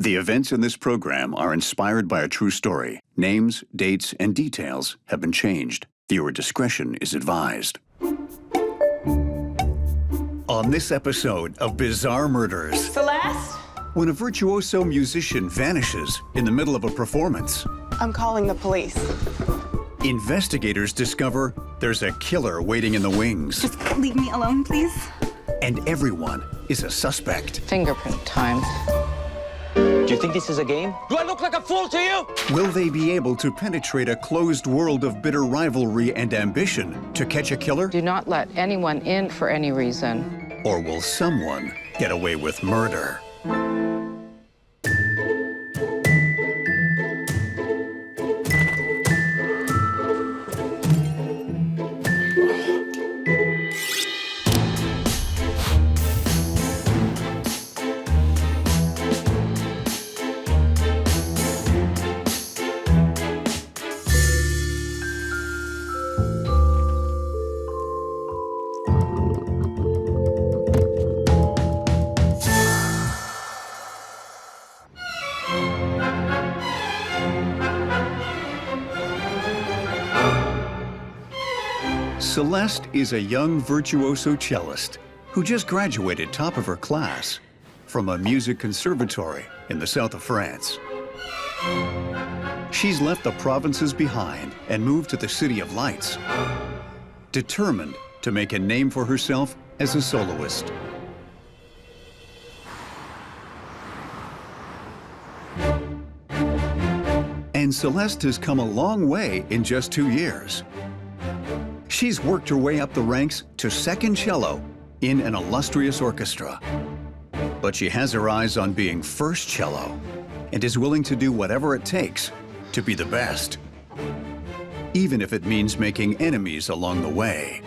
The events in this program are inspired by a true story. Names, dates, and details have been changed. Viewer discretion is advised. On this episode of Bizarre Murders, Celeste? When a virtuoso musician vanishes in the middle of a performance, I'm calling the police. investigators discover there's a killer waiting in the wings. Just leave me alone, please. And everyone is a suspect. Fingerprint time. Do you think this is a game? Do I look like a fool to you? Will they be able to penetrate a closed world of bitter rivalry and ambition to catch a killer? Do not let anyone in for any reason. Or will someone get away with murder? Celeste is a young virtuoso cellist who just graduated top of her class from a music conservatory in the south of France. She's left the provinces behind and moved to the City of Lights, determined to make a name for herself as a soloist. And Celeste has come a long way in just 2 years. She's worked her way up the ranks to second cello in an illustrious orchestra. But she has her eyes on being first cello and is willing to do whatever it takes to be the best, even if it means making enemies along the way.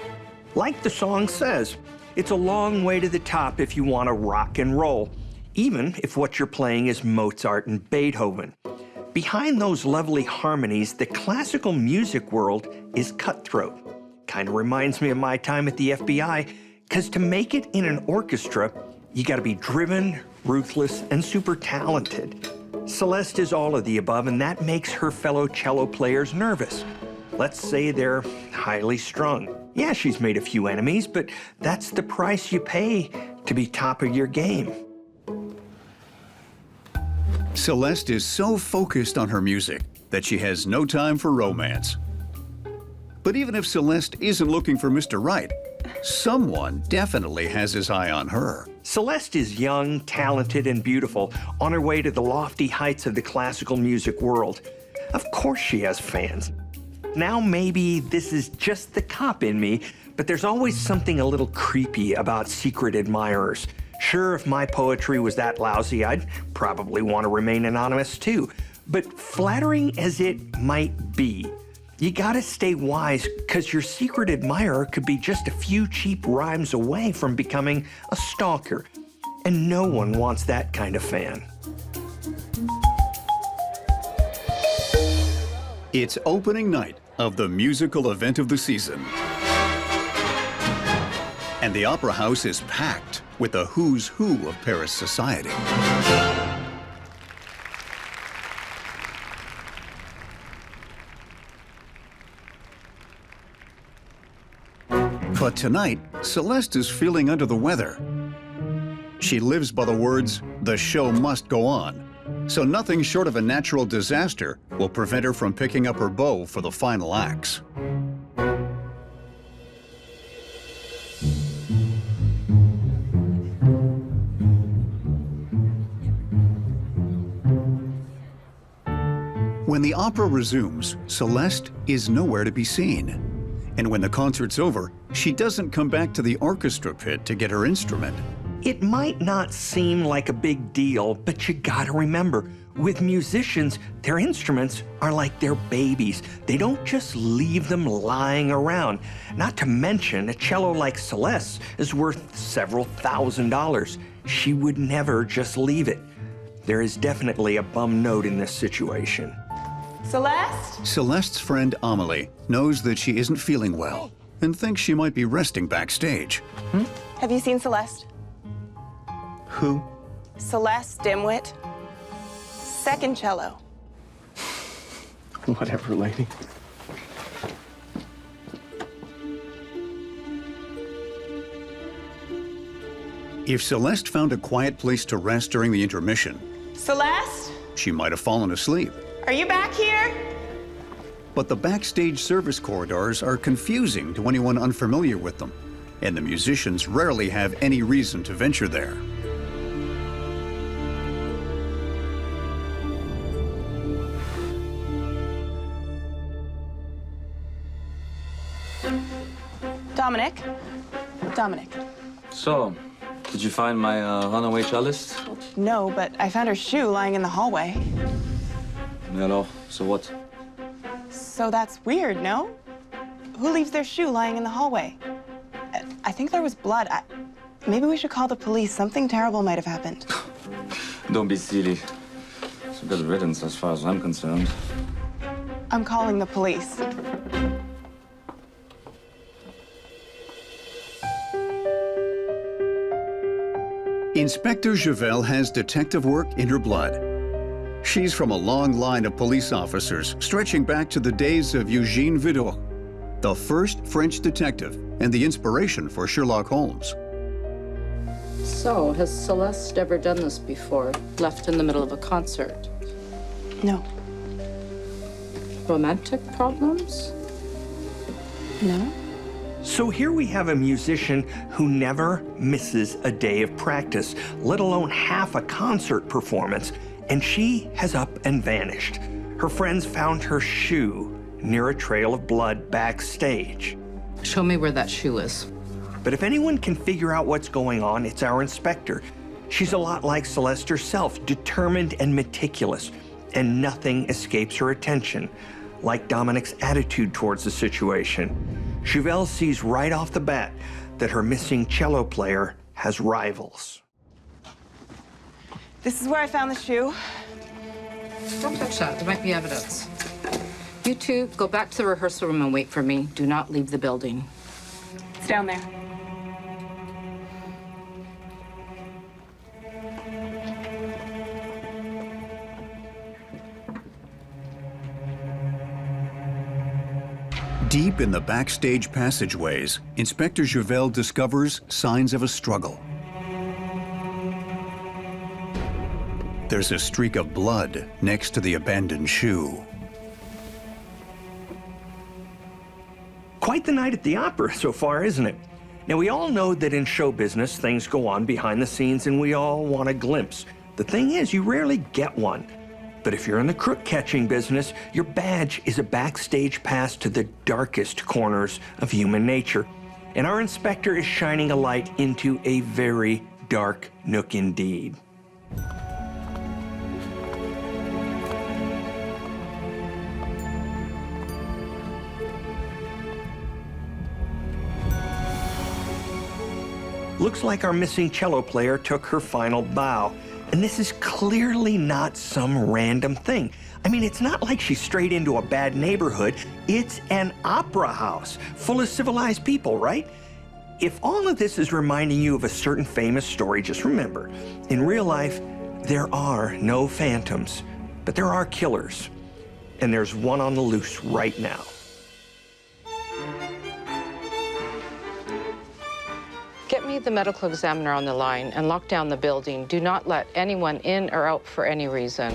Like the song says, it's a long way to the top if you want to rock and roll, even if what you're playing is Mozart and Beethoven. Behind those lovely harmonies, the classical music world is cutthroat. Kind of reminds me of my time at the FBI, because to make it in an orchestra, you got to be driven, ruthless, and super talented. Celeste is all of the above, and that makes her fellow cello players nervous. Let's say they're highly strung. Yeah, she's made a few enemies, but that's the price you pay to be top of your game. Celeste is so focused on her music that she has no time for romance. But even if Celeste isn't looking for Mr. Right, someone definitely has his eye on her. Celeste is young, talented, and beautiful, on her way to the lofty heights of the classical music world. Of course she has fans. Now maybe this is just the cop in me, but there's always something a little creepy about secret admirers. Sure, if my poetry was that lousy, I'd probably want to remain anonymous too. But flattering as it might be, you gotta stay wise, because your secret admirer could be just a few cheap rhymes away from becoming a stalker. And no one wants that kind of fan. It's opening night of the musical event of the season. And the Opera House is packed with the who's who of Paris society. But tonight, Celeste is feeling under the weather. She lives by the words, "The show must go on," so nothing short of a natural disaster will prevent her from picking up her bow for the final acts. When the opera resumes, Celeste is nowhere to be seen. And when the concert's over, she doesn't come back to the orchestra pit to get her instrument. It might not seem like a big deal, but you gotta remember, with musicians, their instruments are like their babies. They don't just leave them lying around. Not to mention, a cello like Celeste is worth several $1,000s. She would never just leave it. There is definitely a bum note in this situation. Celeste? Celeste's friend Amelie knows that she isn't feeling well and thinks she might be resting backstage. Have you seen Celeste? Who? Celeste, dimwit. Second cello. Whatever, lady. If Celeste found a quiet place to rest during the intermission, Celeste? she might have fallen asleep. Are you back here? But the backstage service corridors are confusing to anyone unfamiliar with them, and the musicians rarely have any reason to venture there. Dominic? Dominic. So, did you find my runaway cellist? No, but I found her shoe lying in the hallway. No. So what? So that's weird, no? Who leaves their shoe lying in the hallway? I think there was blood. Maybe we should call the police. Something terrible might have happened. Don't be silly. It's a good riddance as far as I'm concerned. I'm calling the police. Inspector Javel has detective work in her blood. She's from a long line of police officers stretching back to the days of Eugène Vidot, the first French detective and the inspiration for Sherlock Holmes. So, has Celeste ever done this before? Left in the middle of a concert? No. Romantic problems? No? So here we have a musician who never misses a day of practice, let alone half a concert performance, and she has up and vanished. Her friends found her shoe near a trail of blood backstage. Show me where that shoe is. But if anyone can figure out what's going on, it's our inspector. She's a lot like Celeste herself, determined and meticulous, and nothing escapes her attention. Like Dominic's attitude towards the situation, Javel sees right off the bat that her missing cello player has rivals. This is where I found the shoe. Don't touch that. There might be evidence. You two, go back to the rehearsal room and wait for me. Do not leave the building. It's down there. Deep in the backstage passageways, Inspector Javel discovers signs of a struggle. There's a streak of blood next to the abandoned shoe. Quite the night at the opera so far, isn't it? Now, we all know that in show business, things go on behind the scenes and we all want a glimpse. The thing is, you rarely get one. But if you're in the crook-catching business, your badge is a backstage pass to the darkest corners of human nature. And our inspector is shining a light into a very dark nook indeed. Looks like our missing cello player took her final bow. And this is clearly not some random thing. I mean, it's not like she strayed into a bad neighborhood. It's an opera house full of civilized people, right? If all of this is reminding you of a certain famous story, just remember, in real life, there are no phantoms, but there are killers. And there's one on the loose right now. Get me the medical examiner on the line and lock down the building. Do not let anyone in or out for any reason.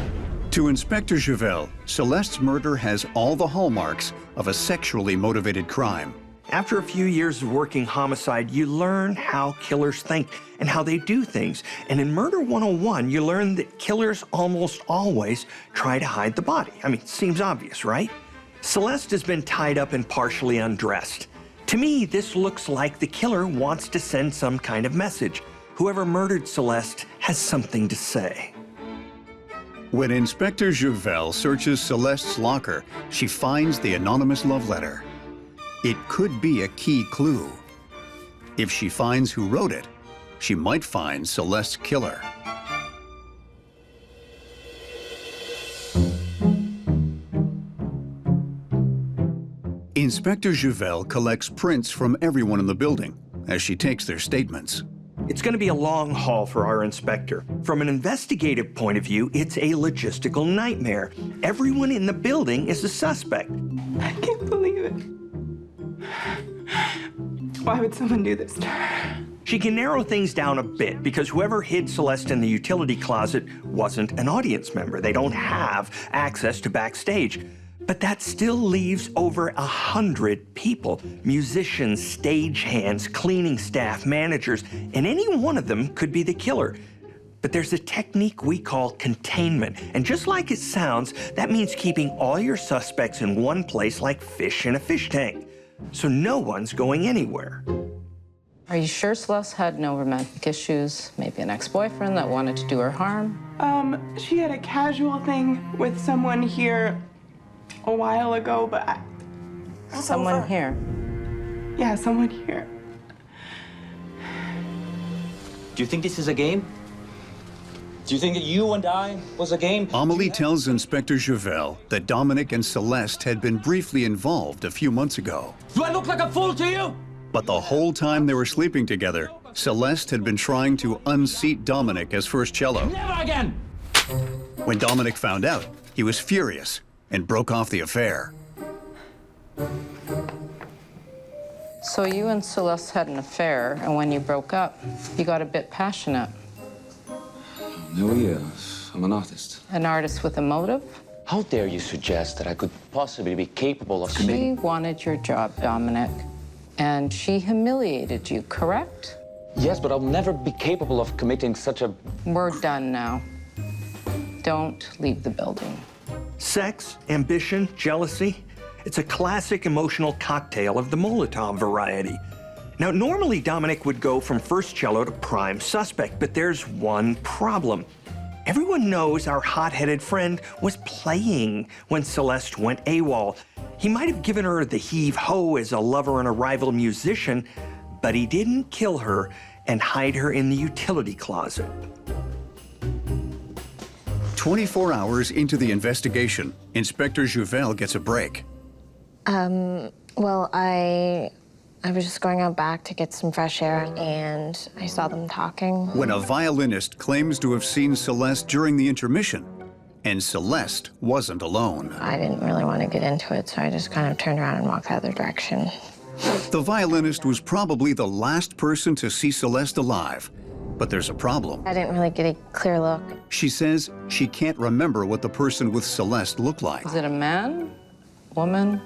To Inspector Javel, Celeste's murder has all the hallmarks of a sexually motivated crime. After a few years of working homicide, you learn how killers think and how they do things. And in Murder 101, you learn that killers almost always try to hide the body. I mean, it seems obvious, right? Celeste has been tied up and partially undressed. To me, this looks like the killer wants to send some kind of message. Whoever murdered Celeste has something to say. When Inspector Javel searches Celeste's locker, she finds the anonymous love letter. It could be a key clue. If she finds who wrote it, she might find Celeste's killer. Inspector Javel collects prints from everyone in the building as she takes their statements. It's going to be a long haul for our inspector. From an investigative point of view, it's a logistical nightmare. Everyone in the building is a suspect. I can't believe it. Why would someone do this to her? She can narrow things down a bit because whoever hid Celeste in the utility closet wasn't an audience member. They don't have access to backstage. But that still leaves over 100 people, musicians, stagehands, cleaning staff, managers, and any one of them could be the killer. But there's a technique we call containment, and just like it sounds, that means keeping all your suspects in one place like fish in a fish tank, so no one's going anywhere. Are you sure Celeste had no romantic issues? Maybe an ex-boyfriend that wanted to do her harm? She had a casual thing with someone here a while ago, but Someone here. Yeah, someone here. Do you think this is a game? Do you think that you and I was a game? Amelie tells Inspector Javel that Dominic and Celeste had been briefly involved a few months ago. Do I look like a fool to you? But the whole time they were sleeping together, Celeste had been trying to unseat Dominic as first cello. Never again! When Dominic found out, he was furious and broke off the affair. So you and Celeste had an affair, and when you broke up, you got a bit passionate. No, I'm an artist. An artist with a motive? How dare you suggest that I could possibly be capable of She committing... wanted your job, Dominic, and she humiliated you, correct? Yes, but I'll never be capable of committing such a... We're done now. Don't leave the building. Sex, ambition, jealousy. It's a classic emotional cocktail of the Molotov variety. Now, normally Dominic would go from first cello to prime suspect, but there's one problem. Everyone knows our hot-headed friend was playing when Celeste went AWOL. He might have given her the heave-ho as a lover and a rival musician, but he didn't kill her and hide her in the utility closet. 24 hours into the investigation, Inspector Javel gets a break. Well, I was just going out back to get some fresh air, and I saw them talking. When a violinist claims to have seen Celeste during the intermission, and Celeste wasn't alone. I didn't really want to get into it, so I just kind of turned around and walked the other direction. The violinist was probably the last person to see Celeste alive. But there's a problem. I didn't really get a clear look. She says she can't remember what the person with Celeste looked like. Is it a man? Woman?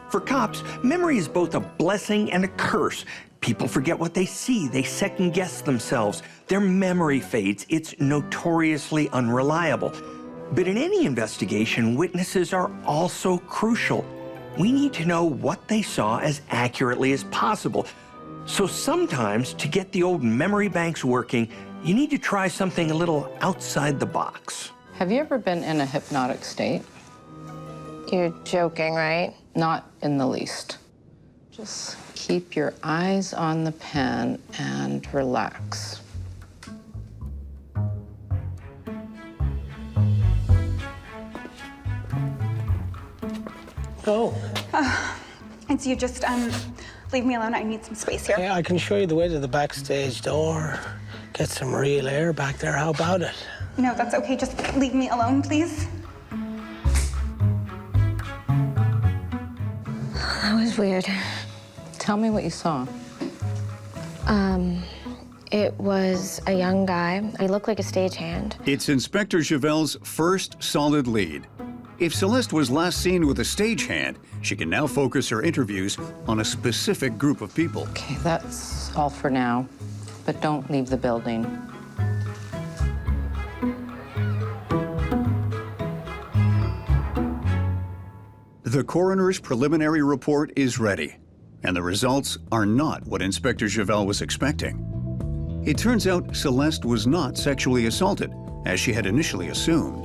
For cops, memory is both a blessing and a curse. People forget what they see. They second-guess themselves. Their memory fades. It's notoriously unreliable. But in any investigation, witnesses are also crucial. We need to know what they saw as accurately as possible. So sometimes, to get the old memory banks working, you need to try something a little outside the box. Have you ever been in a hypnotic state? You're joking, right? Not in the least. Just keep your eyes on the pen and relax. Oh, It's you. Just leave me alone. I need some space here. yeah, I can show you the way to the backstage door. Get some real air back there. How about it? No, that's okay. Just leave me alone, please. That was weird. Tell me what you saw. It was a young guy. He looked like a stagehand. It's Inspector Javel's first solid lead. If Celeste was last seen with a stagehand, she can now focus her interviews on a specific group of people. Okay, that's all for now, but don't leave the building. The coroner's preliminary report is ready, and the results are not what Inspector Javel was expecting. It turns out Celeste was not sexually assaulted, as she had initially assumed.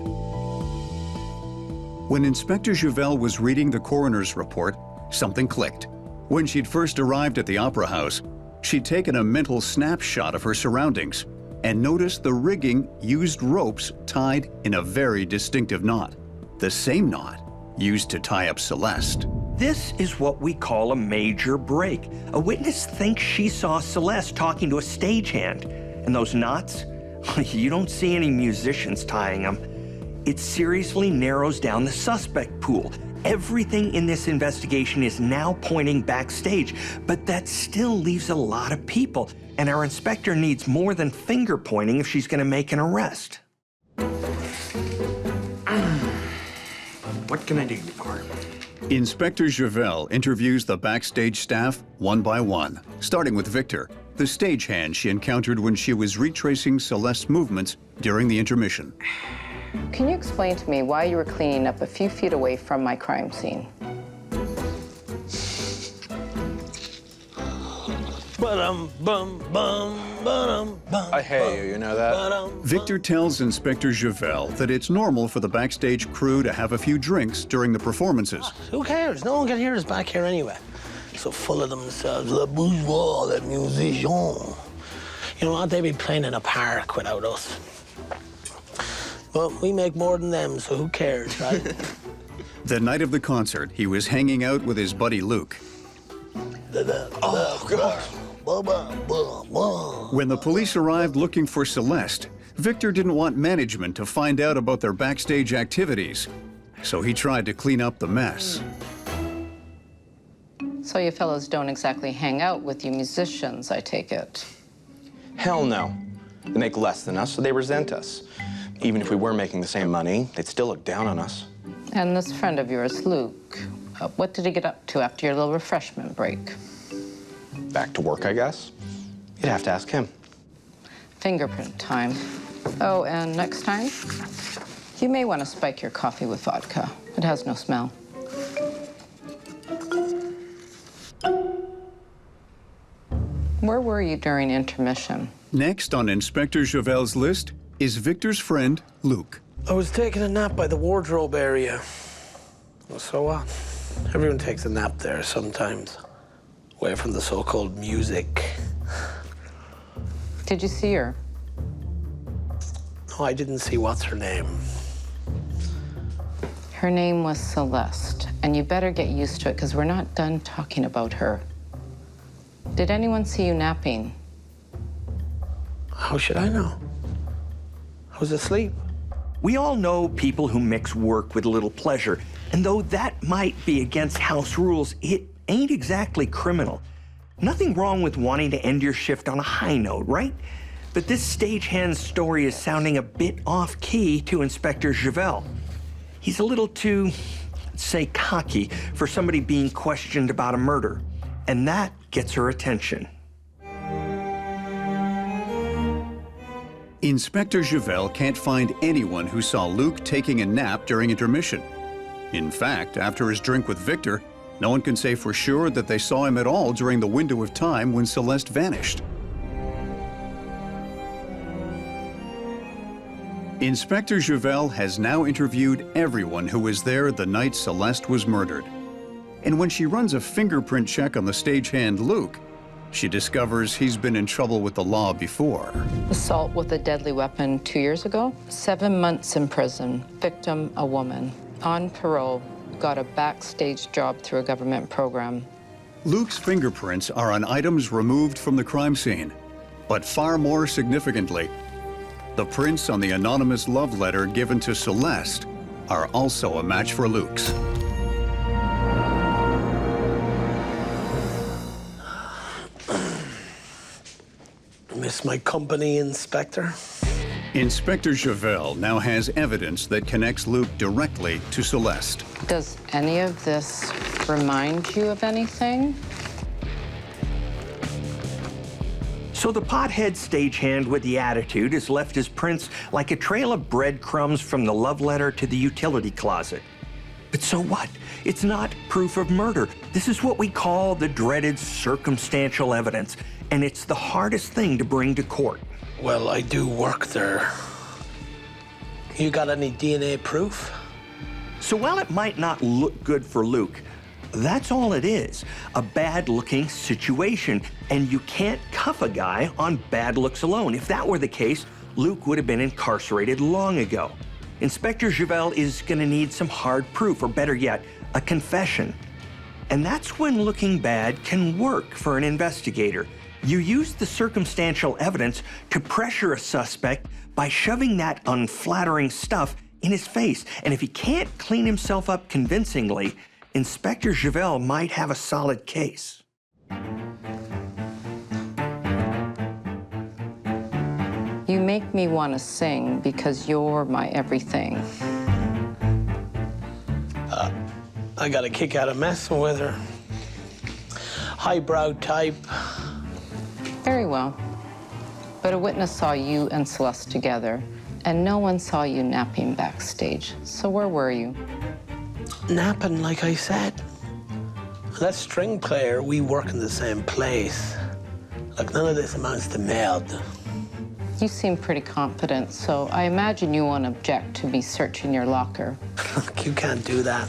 When Inspector Javel was reading the coroner's report, something clicked. When she'd first arrived at the Opera House, she'd taken a mental snapshot of her surroundings and noticed the rigging used ropes tied in a very distinctive knot, the same knot used to tie up Celeste. this is what we call a major break. A witness thinks she saw Celeste talking to a stagehand. And those knots? You don't see any musicians tying them. It seriously narrows down the suspect pool. Everything in this investigation is now pointing backstage, but that still leaves a lot of people. And our inspector needs more than finger pointing if she's going to make an arrest. What can I do for her? Inspector Javel interviews the backstage staff one by one, starting with Victor, the stagehand she encountered when she was retracing Celeste's movements during the intermission. Can you explain to me why you were cleaning up a few feet away from my crime scene? I hate you know that? Victor tells Inspector Javel that it's normal for the backstage crew to have a few drinks during the performances. Who cares? No one can hear us back here anyway. So full of themselves, le bourgeois, le musicien. You know what? They'd be playing in a park without us. But we make more than them, so who cares, right? The night of the concert, he was hanging out with his buddy Luke. Oh, God. When the police arrived looking for Celeste, Victor didn't want management to find out about their backstage activities, so he tried to clean up the mess. So you fellows don't exactly hang out with you musicians, I take it. Hell no. They make less than us, so they resent us. Even if we were making the same money, they'd still look down on us. And this friend of yours, Luke, what did he get up to after your little refreshment break? Back to work, I guess. You'd have to ask him. Fingerprint time. Oh, and next time, you may want to spike your coffee with vodka. It has no smell. Where were you during intermission? Next on Inspector Javel's list is Victor's friend, Luke. I was taking a nap by the wardrobe area. Well, so what? Everyone takes a nap there sometimes. Away from the so-called music. Did you see her? No, I didn't see what's her name. Her name was Celeste, and you better get used to it because we're not done talking about her. Did anyone see you napping? How should I know? I was asleep. We all know people who mix work with a little pleasure, and though that might be against house rules, it ain't exactly criminal. Nothing wrong with wanting to end your shift on a high note, right? But this stagehand's story is sounding a bit off-key to Inspector Javel. He's a little too, let's say, cocky for somebody being questioned about a murder, and that gets her attention. Inspector Javel can't find anyone who saw Luke taking a nap during intermission. In fact, after his drink with Victor, no one can say for sure that they saw him at all during the window of time when Celeste vanished. Inspector Javel has now interviewed everyone who was there the night Celeste was murdered. And when she runs a fingerprint check on the stagehand Luke, she discovers he's been in trouble with the law before. Assault with a deadly weapon 2 years ago. 7 months in prison. Victim, a woman. On parole. Got a backstage job through a government program. Luke's fingerprints are on items removed from the crime scene. But far more significantly, the prints on the anonymous love letter given to Celeste are also a match for Luke's. Miss my company, Inspector? Inspector Javel now has evidence that connects Luke directly to Celeste. Does any of this remind you of anything? So the pothead stagehand with the attitude has left his prints like a trail of breadcrumbs from the love letter to the utility closet. But so what? It's not proof of murder. This is what we call the dreaded circumstantial evidence, and it's the hardest thing to bring to court. Well, I do work there. You got any DNA proof? So while it might not look good for Luke, that's all it is, a bad-looking situation, and you can't cuff a guy on bad looks alone. If that were the case, Luke would have been incarcerated long ago. Inspector Javel is gonna need some hard proof, or better yet, a confession. And that's when looking bad can work for an investigator. You use the circumstantial evidence to pressure a suspect by shoving that unflattering stuff in his face. And if he can't clean himself up convincingly, Inspector Javel might have a solid case. You make me want to sing because you're my everything. I got a kick out of messing with her. Highbrow type. Very well. But a witness saw you and Celeste together, and no one saw you napping backstage. So where were you? Napping, like I said. That string player, we work in the same place. Like, none of this amounts to meld. You seem pretty confident, so I imagine you won't object to me searching your locker. Look, you can't do that.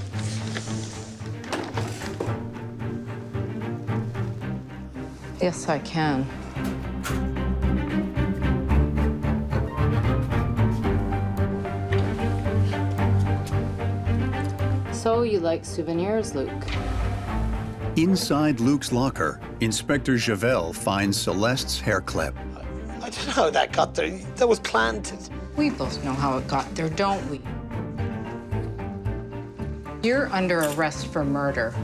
Yes, I can. So you like souvenirs, Luke? Inside Luke's locker, Inspector Javel finds Celeste's hair clip. I don't know how that got there. That was planted. We both know how it got there, don't we? You're under arrest for murder.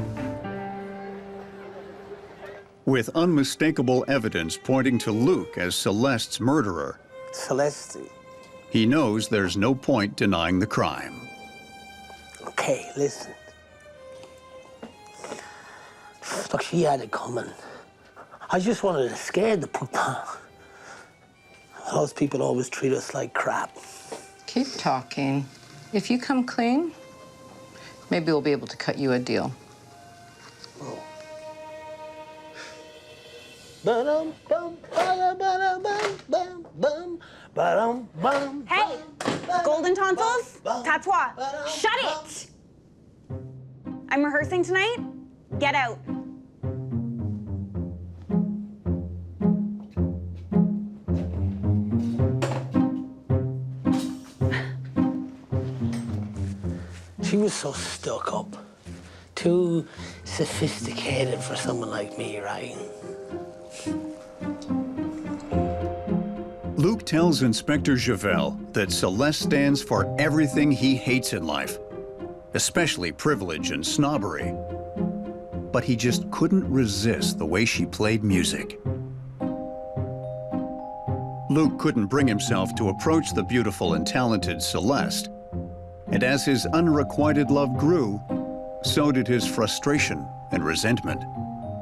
With unmistakable evidence pointing to Luke as Celeste's murderer, Celeste. he knows there's no point denying the crime. Okay, listen. Look, she had it coming. I just wanted to scare the people. Those people always treat us like crap. Keep talking. If you come clean, maybe we'll be able to cut you a deal. Oh. Hey, golden tonsils, patois, shut it! I'm rehearsing tonight. Get out. She was so stuck up. Too sophisticated for someone like me, right? Luke tells Inspector Javel that Celeste stands for everything he hates in life, especially privilege and snobbery. But he just couldn't resist the way she played music. Luke couldn't bring himself to approach the beautiful and talented Celeste. And as his unrequited love grew, so did his frustration and resentment,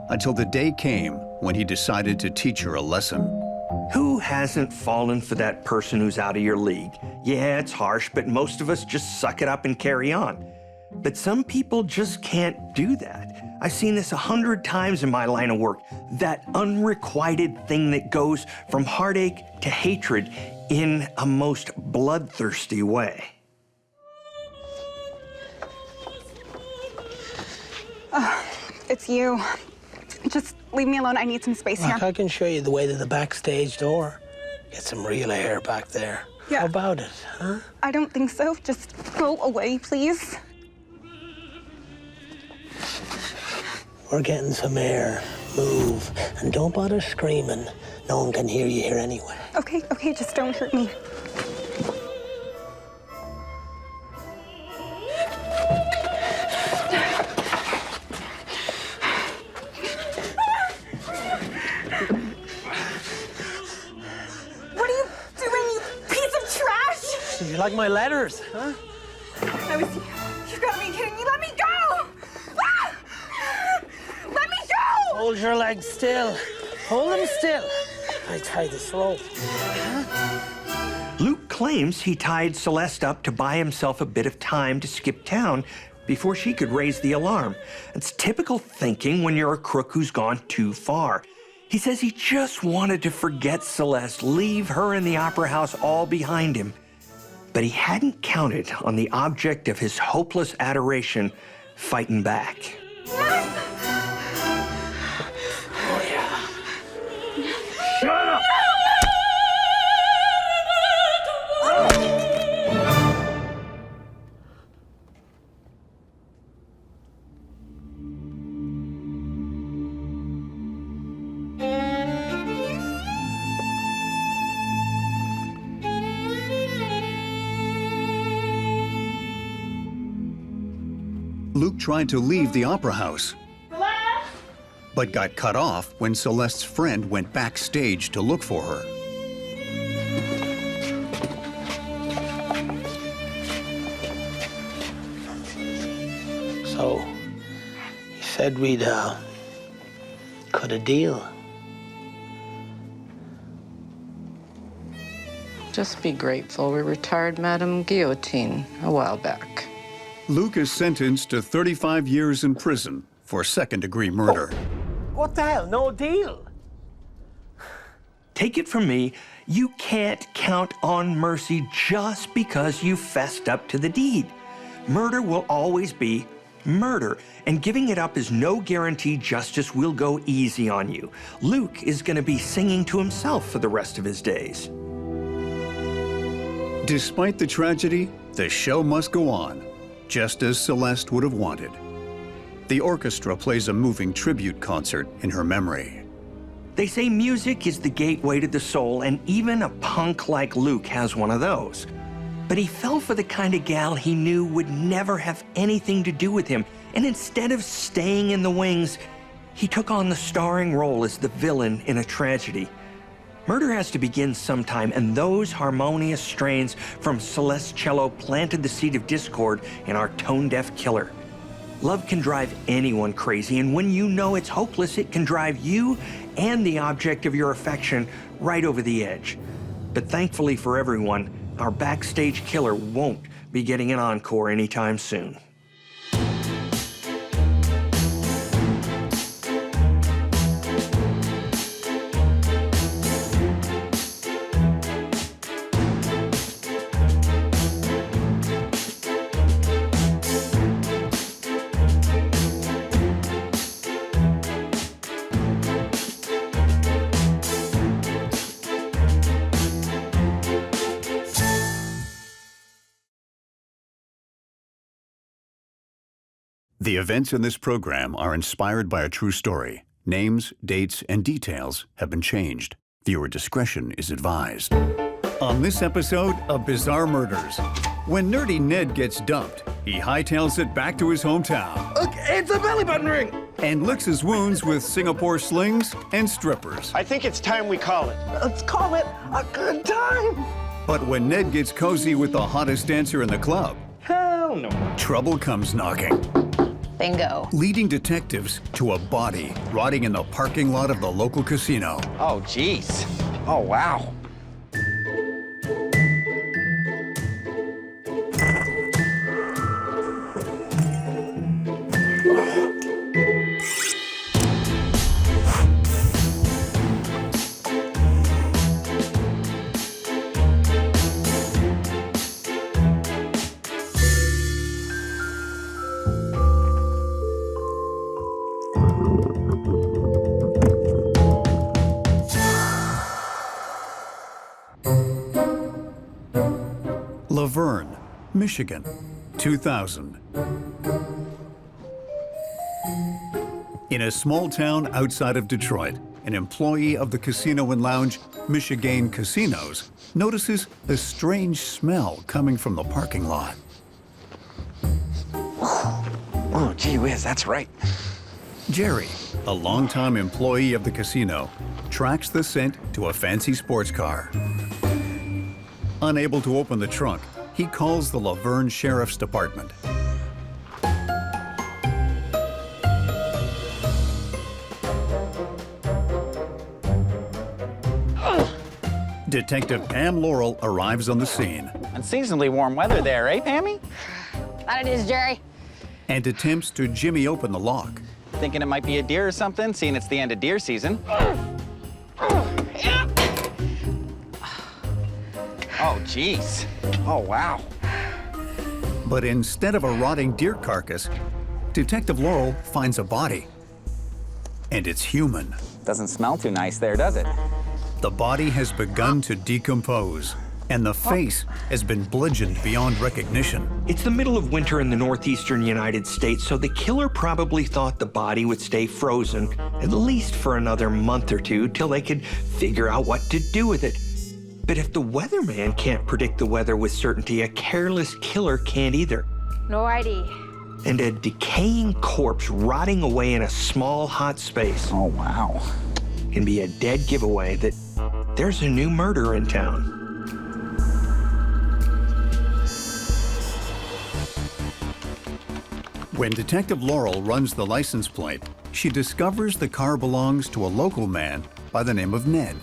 until the day came when he decided to teach her a lesson. Who hasn't fallen for that person who's out of your league? Yeah, it's harsh, but most of us just suck it up and carry on. But some people just can't do that. I've seen this 100 times in my line of work. That unrequited thing that goes from heartache to hatred in a most bloodthirsty way. It's you. Just leave me alone. I need some space here. Look, I can show you the way to the backstage door. Get some real air back there. Yeah. How about it, huh? I don't think so. Just go away, please. We're getting some air. Move. And don't bother screaming. No one can hear you here anyway. Okay, just don't hurt me. What are you doing, you piece of trash? Do you like my letters, huh? That was you. You've got to be kidding me. Let me go! Ah! Let me go! Hold your legs still. Hold them still. I tied this rope. Luke claims he tied Celeste up to buy himself a bit of time to skip town before she could raise the alarm. It's typical thinking when you're a crook who's gone too far. He says he just wanted to forget Celeste, leave her in the opera house all behind him. But he hadn't counted on the object of his hopeless adoration fighting back. Oh, yeah. Shut up! Luke tried to leave the opera house, but got cut off when Celeste's friend went backstage to look for her. So, he said we'd cut a deal. Just be grateful we retired Madame Guillotine a while back. Luke is sentenced to 35 years in prison for second-degree murder. What the hell? No deal? Take it from me, you can't count on mercy just because you fessed up to the deed. Murder will always be murder, and giving it up is no guarantee justice will go easy on you. Luke is going to be singing to himself for the rest of his days. Despite the tragedy, the show must go on, just as Celeste would have wanted. The orchestra plays a moving tribute concert in her memory. They say music is the gateway to the soul, and even a punk like Luke has one of those. But he fell for the kind of gal he knew would never have anything to do with him, and instead of staying in the wings, he took on the starring role as the villain in a tragedy. Murder has to begin sometime, and those harmonious strains from Celeste's cello planted the seed of discord in our tone-deaf killer. Love can drive anyone crazy, and when you know it's hopeless, it can drive you and the object of your affection right over the edge. But thankfully for everyone, our backstage killer won't be getting an encore anytime soon. The events in this program are inspired by a true story. Names, dates, and details have been changed. Viewer discretion is advised. On this episode of Bizarre Murders, when nerdy Ned gets dumped, he hightails it back to his hometown. Look, it's a belly button ring! And licks his wounds with Singapore slings and strippers. I think it's time we call it. Let's call it a good time! But when Ned gets cozy with the hottest dancer in the club, Hell no. trouble comes knocking. Bingo. Leading detectives to a body rotting in the parking lot of the local casino. Oh, geez. Oh, wow. Laverne, Michigan, 2000. In a small town outside of Detroit, an employee of the casino and lounge, Michigan Casinos, notices a strange smell coming from the parking lot. Oh, gee whiz, that's right. Jerry, a longtime employee of the casino, tracks the scent to a fancy sports car. Unable to open the trunk, he calls the Laverne Sheriff's Department. Detective Pam Laurel arrives on the scene. Unseasonably warm weather there, eh, Pammy? That it is, Jerry. And attempts to jimmy open the lock. Thinking it might be a deer or something, seeing it's the end of deer season. Oh, jeez. Oh, wow. But instead of a rotting deer carcass, Detective Laurel finds a body. And it's human. Doesn't smell too nice there, does it? The body has begun to decompose, and the face has been bludgeoned beyond recognition. It's the middle of winter in the northeastern United States, so the killer probably thought the body would stay frozen, at least for another month or two, till they could figure out what to do with it. But if the weatherman can't predict the weather with certainty, a careless killer can't either. No ID. And a decaying corpse rotting away in a small, hot space. Oh, wow. Can be a dead giveaway that there's a new murder in town. When Detective Laurel runs the license plate, she discovers the car belongs to a local man by the name of Ned.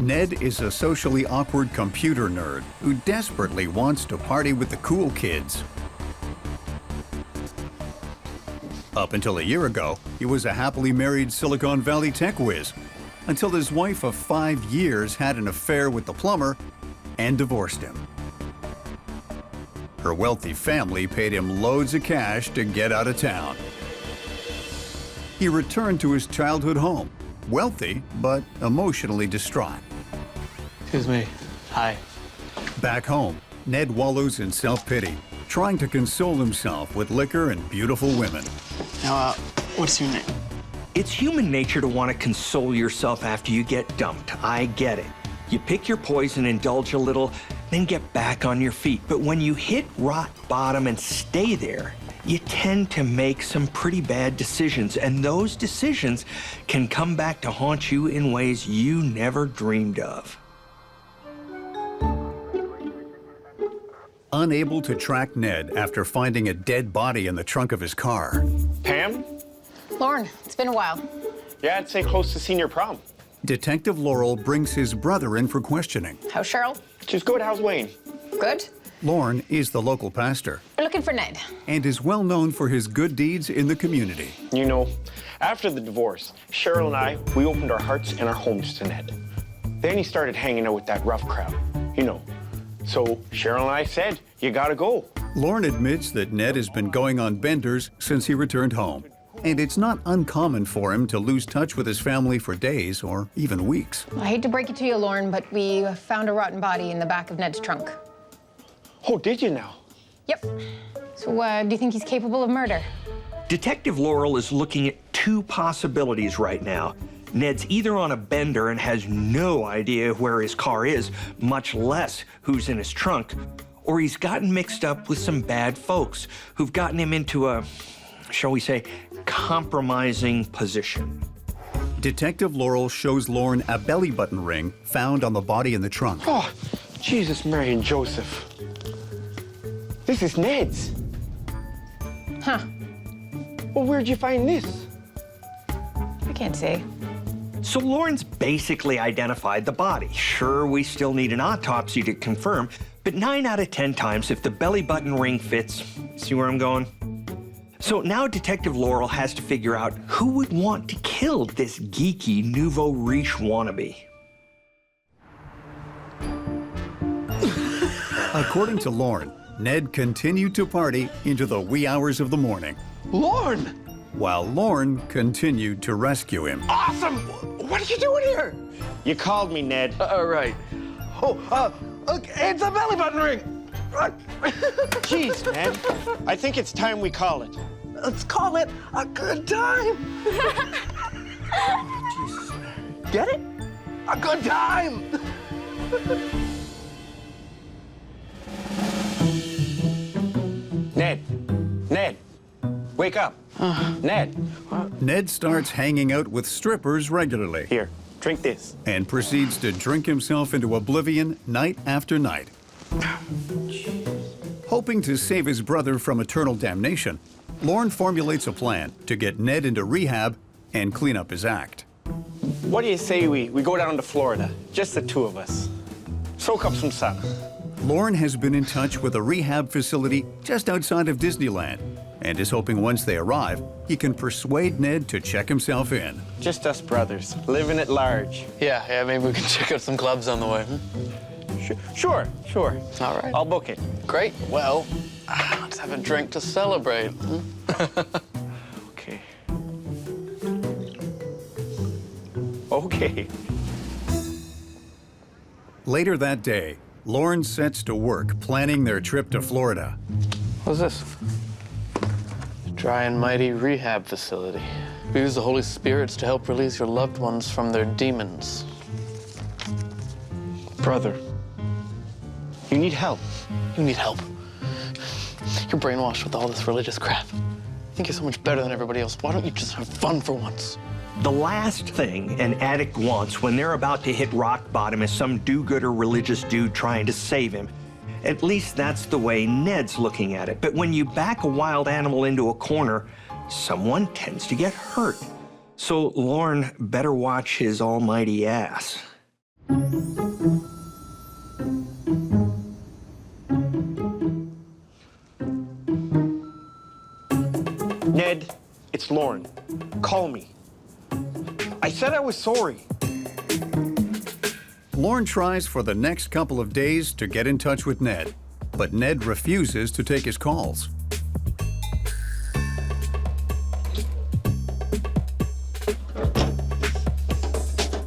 Ned is a socially awkward computer nerd who desperately wants to party with the cool kids. Up until a year ago, he was a happily married Silicon Valley tech whiz, until his wife of 5 years had an affair with the plumber and divorced him. Her wealthy family paid him loads of cash to get out of town. He returned to his childhood home, wealthy but emotionally distraught. Excuse me. Hi. Back home, Ned wallows in self-pity, trying to console himself with liquor and beautiful women. Now, what's your name? It's human nature to want to console yourself after you get dumped. I get it. You pick your poison, indulge a little, then get back on your feet. But when you hit rock bottom and stay there, you tend to make some pretty bad decisions. And those decisions can come back to haunt you in ways you never dreamed of. Unable to track Ned after finding a dead body in the trunk of his car. Pam? Lauren, it's been a while. Yeah, I'd say close to senior prom. Detective Laurel brings his brother in for questioning. How's Cheryl? She's good. How's Wayne? Good. Lorne is the local pastor We're looking for Ned. and is well known for his good deeds in the community. You know, after the divorce, Cheryl and we opened our hearts and our homes to Ned. Then he started hanging out with that rough crowd, you know. So Cheryl and I said, you gotta go. Lorne admits that Ned has been going on benders since he returned home, and it's not uncommon for him to lose touch with his family for days or even weeks. I hate to break it to you, Lauren, but we found a rotten body in the back of Ned's trunk. Oh, did you now? Yep. So, do you think he's capable of murder? Detective Laurel is looking at two possibilities right now. Ned's either on a bender and has no idea where his car is, much less who's in his trunk, or he's gotten mixed up with some bad folks who've gotten him into a, shall we say, compromising position. Detective Laurel shows Lorne a belly button ring found on the body in the trunk. Oh, Jesus, Mary, and Joseph. This is Ned's. Huh. Well, where'd you find this? I can't say. So Lauren's basically identified the body. Sure, we still need an autopsy to confirm, but 9 out of 10 times, if the belly button ring fits, see where I'm going? So now Detective Laurel has to figure out who would want to kill this geeky nouveau riche wannabe. According to Lorne, Ned continued to party into the wee hours of the morning, Lorne! while Lorne continued to rescue him. Awesome! What are you doing here? You called me, Ned. Right. Oh, it's a belly button ring. Jeez, Ned. I think it's time we call it. Let's call it a good time. Jesus. Get it? A good time. Ned, wake up. Ned. Ned starts hanging out with strippers regularly. Here, drink this. And proceeds to drink himself into oblivion night after night. Hoping to save his brother from eternal damnation, Lorne formulates a plan to get Ned into rehab and clean up his act. What do you say we go down to Florida, just the two of us? Soak up some sun. Lorne has been in touch with a rehab facility just outside of Disneyland and is hoping once they arrive, he can persuade Ned to check himself in. Just us brothers, living at large. Yeah, maybe we can check out some clubs on the way. Sure. All right. I'll book it. Great. Well, let's have a drink to celebrate. Okay. Later that day, Lorne sets to work planning their trip to Florida. What's this? Dry and Mighty Rehab Facility. We use the Holy Spirits to help release your loved ones from their demons. Brother, You need help. You need help. You're brainwashed with all this religious crap. You think you're so much better than everybody else. Why don't you just have fun for once? The last thing an addict wants when they're about to hit rock bottom is some do-gooder religious dude trying to save him. At least that's the way Ned's looking at it. But when you back a wild animal into a corner, someone tends to get hurt. So Lorne better watch his almighty ass. Ned, it's Lauren. Call me. I said I was sorry. Lorne tries for the next couple of days to get in touch with Ned, but Ned refuses to take his calls.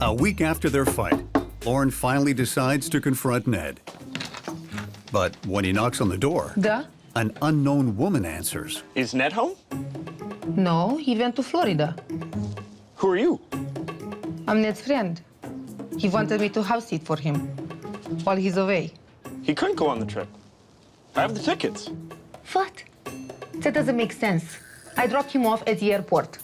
A week after their fight, Lorne finally decides to confront Ned. But when he knocks on the door, Da? an unknown woman answers. Is Ned home? No, he went to Florida. Who are you? I'm Ned's friend. He wanted me to house sit for him while he's away. He couldn't go on the trip. I have the tickets. What? That doesn't make sense. I dropped him off at the airport.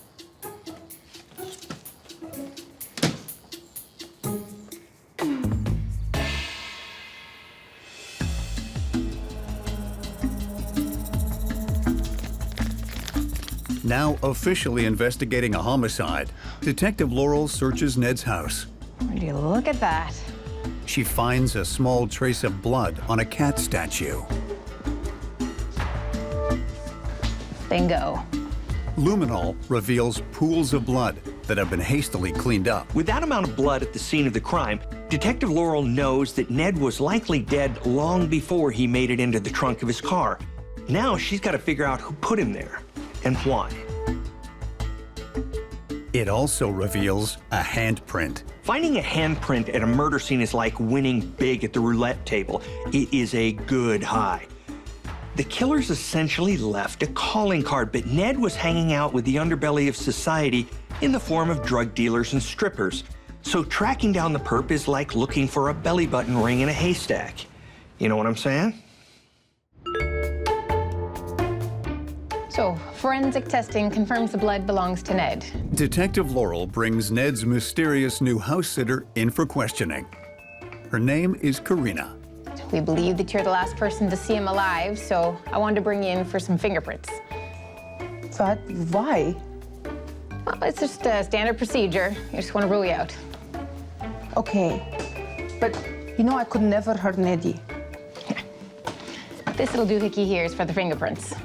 Now officially investigating a homicide, Detective Laurel searches Ned's house. Would you look at that? She finds a small trace of blood on a cat statue. Bingo. Luminol reveals pools of blood that have been hastily cleaned up. With that amount of blood at the scene of the crime, Detective Laurel knows that Ned was likely dead long before he made it into the trunk of his car. Now she's got to figure out who put him there and why. It also reveals a handprint. Finding a handprint at a murder scene is like winning big at the roulette table. It is a good high. The killers essentially left a calling card, but Ned was hanging out with the underbelly of society in the form of drug dealers and strippers. So tracking down the perp is like looking for a belly button ring in a haystack. You know what I'm saying? So, forensic testing confirms the blood belongs to Ned. Detective Laurel brings Ned's mysterious new house sitter in for questioning. Her name is Karina. We believe that you're the last person to see him alive, so I wanted to bring you in for some fingerprints. But why? Well, it's just a standard procedure. I just want to rule you out. Okay, but you know I could never hurt Neddy. This little doohickey here is for the fingerprints.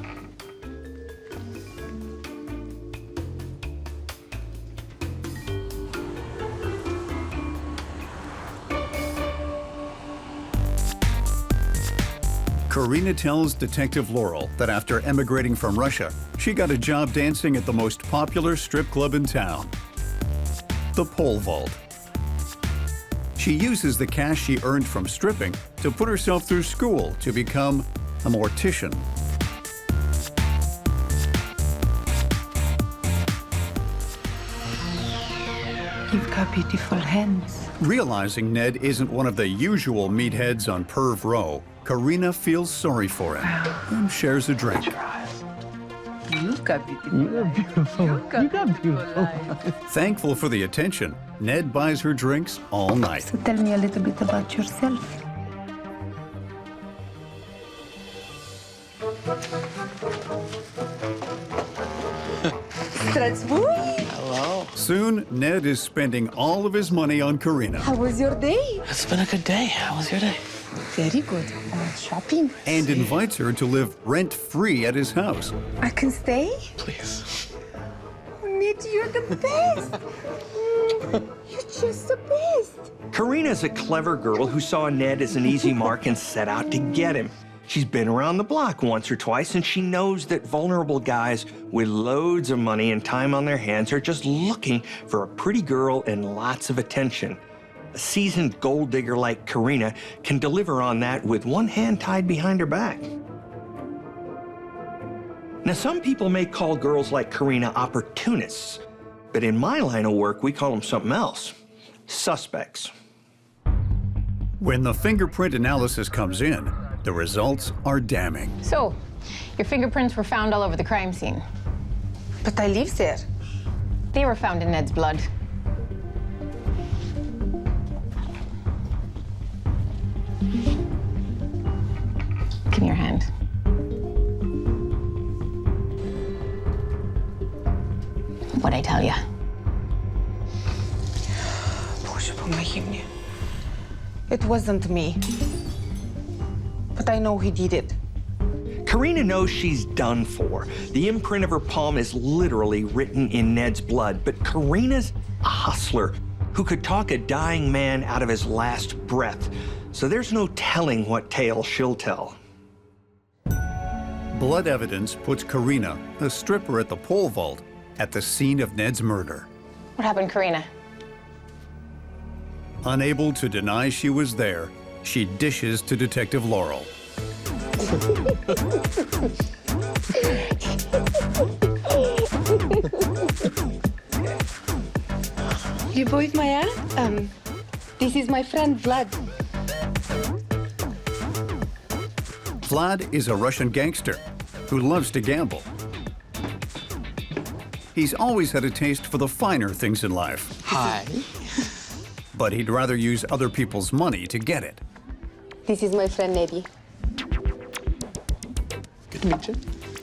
Karina tells Detective Laurel that after emigrating from Russia, she got a job dancing at the most popular strip club in town, the Pole Vault. She uses the cash she earned from stripping to put herself through school to become a mortician. You've got beautiful hands. Realizing Ned isn't one of the usual meatheads on Perv Row, Karina feels sorry for him and shares a drink. You've got beautiful. You got beautiful. Thankful for the attention, Ned buys her drinks all night. So tell me a little bit about yourself. Hello. Soon, Ned is spending all of his money on Karina. How was your day? It's been a good day. How was your day? Very good. Shopping. And invites her to live rent-free at his house. I can stay? Please. Oh, Ned, you're the best. You're just the best. Karina's a clever girl who saw Ned as an easy mark and set out to get him. She's been around the block once or twice, and she knows that vulnerable guys with loads of money and time on their hands are just looking for a pretty girl and lots of attention. A seasoned gold digger like Karina can deliver on that with one hand tied behind her back. Now, some people may call girls like Karina opportunists, but in my line of work, we call them something else: suspects. When the fingerprint analysis comes in, the results are damning. So, your fingerprints were found all over the crime scene. But I live there. They were found in Ned's blood. Give me your hand. What'd I tell you? Боже, помоги мне. It wasn't me. But I know he did it. Karina knows she's done for. The imprint of her palm is literally written in Ned's blood, but Karina's a hustler who could talk a dying man out of his last breath. So there's no telling what tale she'll tell. Blood evidence puts Karina, a stripper at the pole vault, at the scene of Ned's murder. What happened, Karina? Unable to deny she was there, she dishes to Detective Laurel. Любовь моя, this is my friend Vlad. Vlad is a Russian gangster who loves to gamble. He's always had a taste for the finer things in life. Hi. But he'd rather use other people's money to get it. This is my friend Eddie. Good to meet you.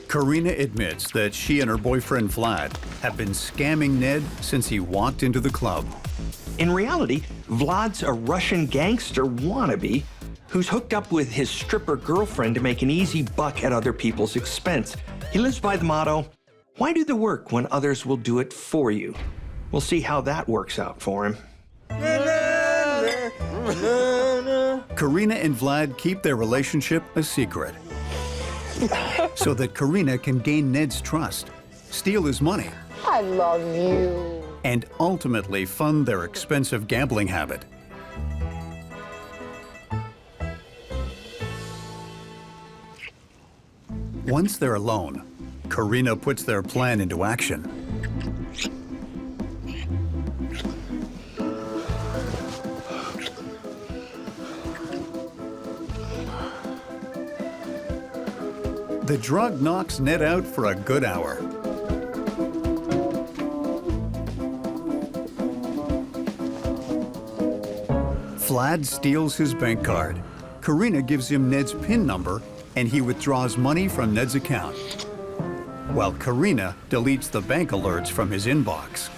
Karina admits that she and her boyfriend Vlad have been scamming Ned since he walked into the club. In reality, Vlad's a Russian gangster wannabe who's hooked up with his stripper girlfriend to make an easy buck at other people's expense. He lives by the motto, why do the work when others will do it for you? We'll see how that works out for him. Karina and Vlad keep their relationship a secret so that Karina can gain Ned's trust, steal his money, I love you. and ultimately fund their expensive gambling habit. Once they're alone, Karina puts their plan into action. The drug knocks Ned out for a good hour. Vlad steals his bank card. Karina gives him Ned's PIN number, and he withdraws money from Ned's account, while Karina deletes the bank alerts from his inbox.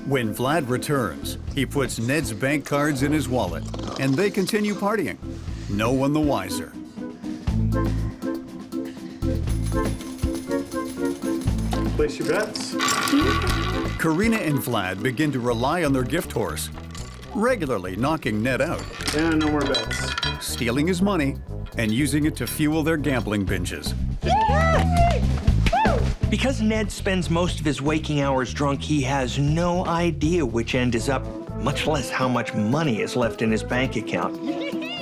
When Vlad returns, he puts Ned's bank cards in his wallet, and they continue partying. No one the wiser. Place your bets. Karina and Vlad begin to rely on their gift horse, regularly knocking Ned out. Yeah, no more bets. Stealing his money and using it to fuel their gambling binges. Because Ned spends most of his waking hours drunk, he has no idea which end is up, much less how much money is left in his bank account.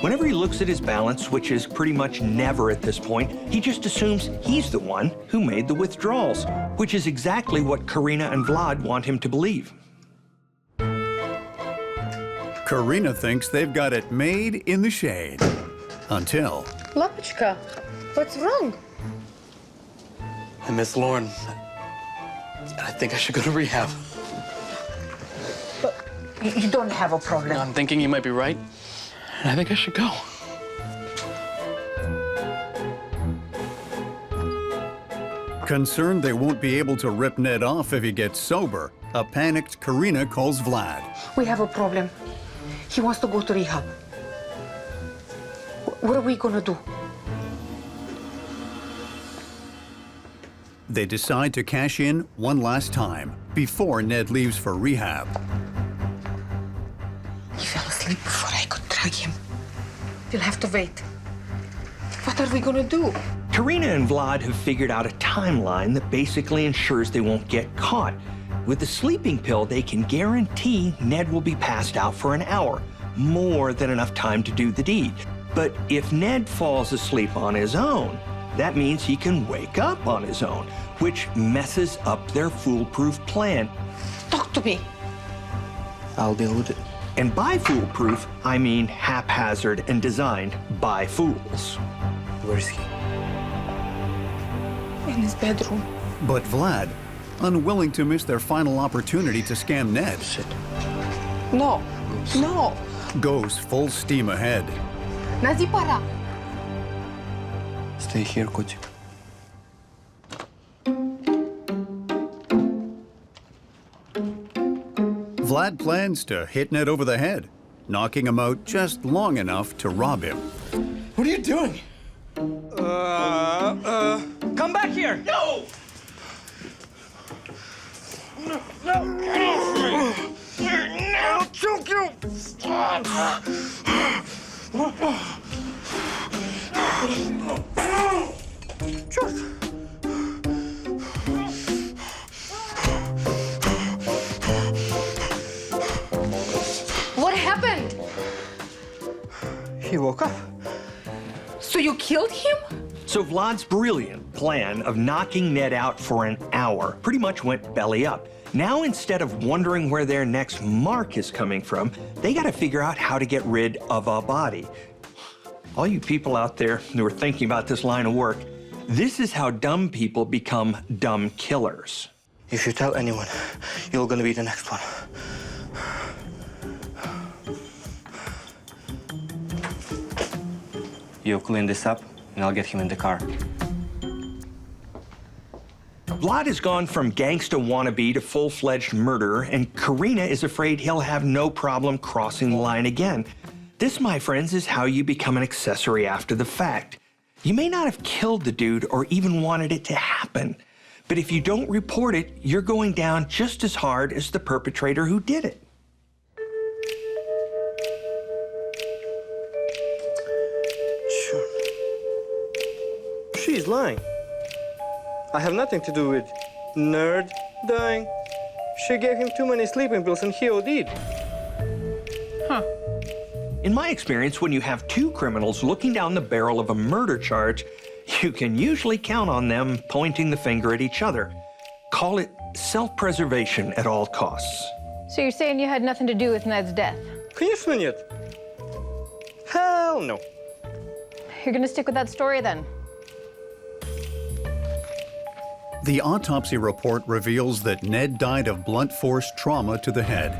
Whenever he looks at his balance, which is pretty much never at this point, he just assumes he's the one who made the withdrawals, which is exactly what Karina and Vlad want him to believe. Karina thinks they've got it made in the shade. Until... Lapuchka, what's wrong? I miss Lauren. I think I should go to rehab. But you don't have a problem. I'm thinking you might be right. And I think I should go. Concerned they won't be able to rip Ned off if he gets sober, a panicked Karina calls Vlad. We have a problem. He wants to go to rehab. What are we gonna do? They decide to cash in one last time before Ned leaves for rehab. He fell asleep before I could drag him. We'll have to wait. What are we gonna do? Karina and Vlad have figured out a timeline that basically ensures they won't get caught. With the sleeping pill, they can guarantee Ned will be passed out for an hour, more than enough time to do the deed. But if Ned falls asleep on his own, that means he can wake up on his own, which messes up their foolproof plan. Talk to me. I'll deal with it. And by foolproof, I mean haphazard and designed by fools. Where is he? In his bedroom. But Vlad, unwilling to miss their final opportunity to scam Ned, No. No. goes full steam ahead. Nazi para. Stay here, котик. Vlad plans to hit Ned over the head, knocking him out just long enough to rob him. What are you doing? Come back here! No! No! Get off me! I'll choke you! What happened? He woke up. So you killed him? So Vlad's brilliant plan of knocking Ned out for an hour pretty much went belly up. Now, instead of wondering where their next mark is coming from, they got to figure out how to get rid of a body. All you people out there who are thinking about this line of work, this is how dumb people become dumb killers. If you tell anyone, you're gonna be the next one. You clean this up, and I'll get him in the car. Vlad has gone from gangsta wannabe to full-fledged murderer, and Karina is afraid he'll have no problem crossing the line again. This, my friends, is how you become an accessory after the fact. You may not have killed the dude or even wanted it to happen, but if you don't report it, you're going down just as hard as the perpetrator who did it. Sure. She's lying. I have nothing to do with Nerd dying. She gave him too many sleeping pills and he OD'd. Huh. In my experience, when you have two criminals looking down the barrel of a murder charge, you can usually count on them pointing the finger at each other. Call it self-preservation at all costs. So you're saying you had nothing to do with Ned's death? Can you swing it? Hell no. You're gonna stick with that story then? The autopsy report reveals that Ned died of blunt force trauma to the head,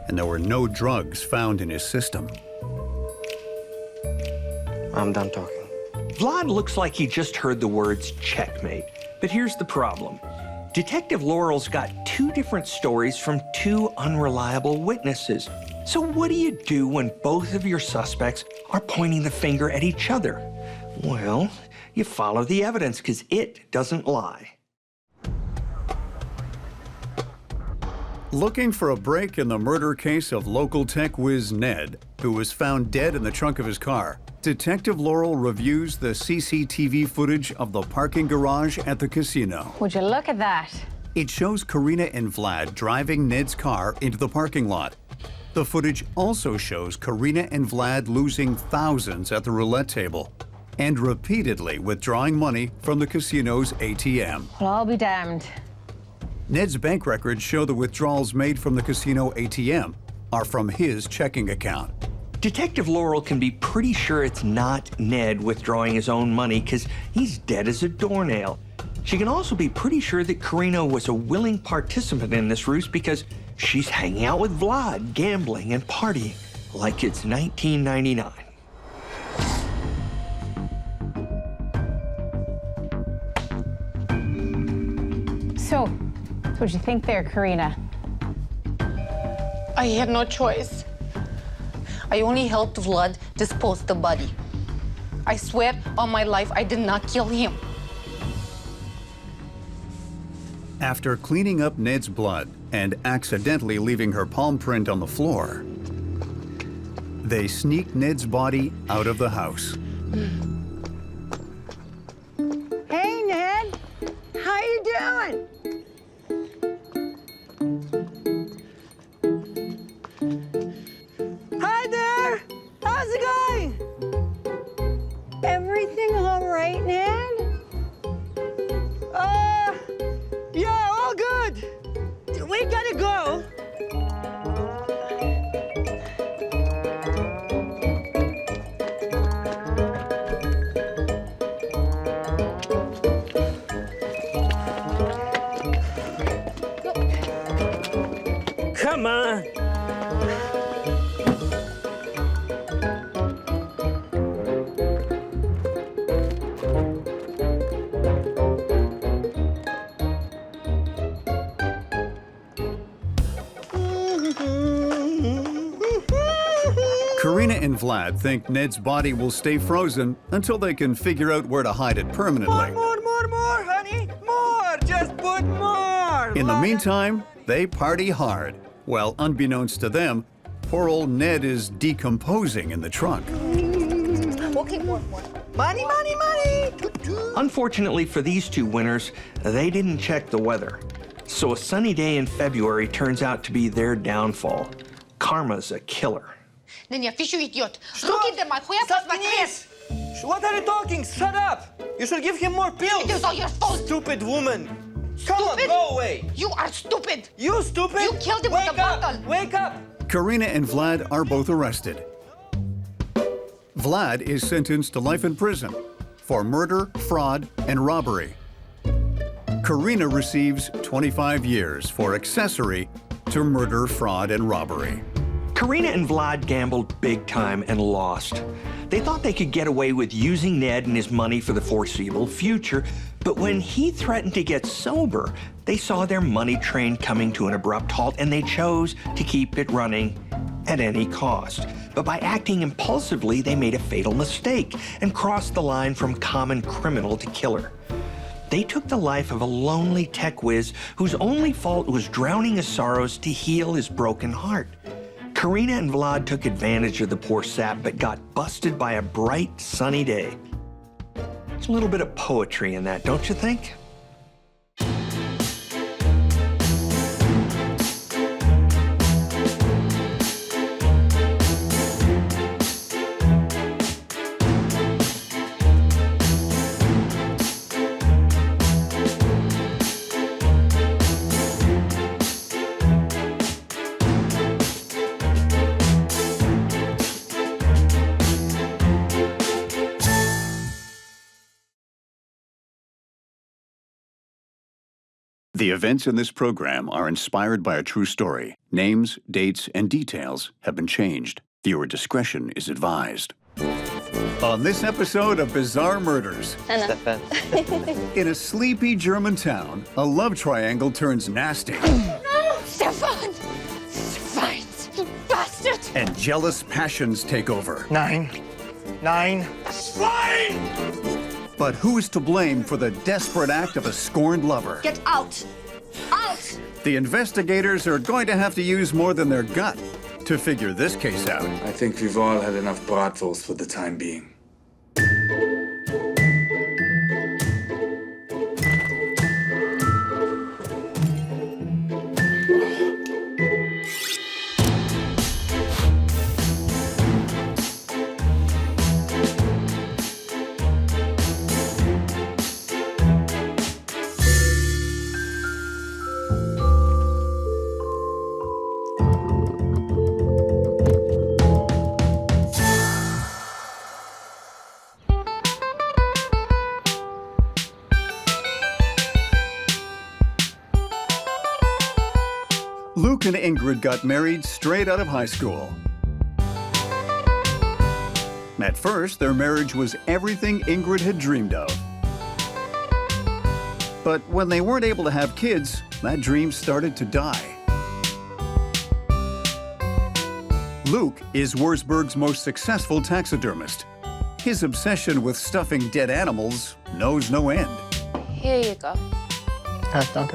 and there were no drugs found in his system. I'm done talking. Vlad looks like he just heard the words checkmate. But here's the problem. Detective Laurel's got two different stories from two unreliable witnesses. So what do you do when both of your suspects are pointing the finger at each other? Well, you follow the evidence, because it doesn't lie. Looking for a break in the murder case of local tech whiz Ned, who was found dead in the trunk of his car, Detective Laurel reviews the CCTV footage of the parking garage at the casino. Would you look at that? It shows Karina and Vlad driving Ned's car into the parking lot. The footage also shows Karina and Vlad losing thousands at the roulette table and repeatedly withdrawing money from the casino's ATM. Well, I'll be damned. Ned's bank records show the withdrawals made from the casino ATM are from his checking account. Detective Laurel can be pretty sure it's not Ned withdrawing his own money because he's dead as a doornail. She can also be pretty sure that Karina was a willing participant in this ruse because she's hanging out with Vlad, gambling and partying like it's 1999. So, what'd you think there, Karina? I had no choice. I only helped Vlad dispose the body. I swear on my life I did not kill him. After cleaning up Ned's blood and accidentally leaving her palm print on the floor, they sneak Ned's body out of the house. Hey, Ned. How you doing? Hi there. How's it going? Everything all right, Ned? Yeah, all good. We gotta go. Come on. Karina and Vlad think Ned's body will stay frozen until they can figure out where to hide it permanently. More, honey. More. Just put more. In the meantime, they party hard. Well, unbeknownst to them, poor old Ned is decomposing in the trunk. Okay, more. Money, money, money. Unfortunately for these two winners, they didn't check the weather. So a sunny day in February turns out to be their downfall. Karma's a killer. Nenia, fishu idiot. Look at them, What are you talking? Shut up. You should give him more pills. It was all your fault. Stupid woman. Come on, go away. You are stupid. You stupid. You killed him with a bottle. Wake up. Karina and Vlad are both arrested. Vlad is sentenced to life in prison for murder, fraud, and robbery. Karina receives 25 years for accessory to murder, fraud, and robbery. Karina and Vlad gambled big time and lost. They thought they could get away with using Ned and his money for the foreseeable future, but when he threatened to get sober, they saw their money train coming to an abrupt halt and they chose to keep it running at any cost. But by acting impulsively, they made a fatal mistake and crossed the line from common criminal to killer. They took the life of a lonely tech whiz whose only fault was drowning his sorrows to heal his broken heart. Karina and Vlad took advantage of the poor sap, but got busted by a bright, sunny day. There's a little bit of poetry in that, don't you think? The events in this program are inspired by a true story. Names, dates, and details have been changed. Viewer discretion is advised. On this episode of Bizarre Murders, Stefan. in a sleepy German town, a love triangle turns nasty. No, Stefan! Swines, you bastard! And jealous passions take over. Nine. Swine! But who is to blame for the desperate act of a scorned lover? Get out! Out! The investigators are going to have to use more than their gut to figure this case out. I think we've all had enough bratwurst for the time being. Luke and Ingrid got married straight out of high school. At first, their marriage was everything Ingrid had dreamed of. But when they weren't able to have kids, that dream started to die. Luke is Wurzburg's most successful taxidermist. His obsession with stuffing dead animals knows no end. Here you go. Danke.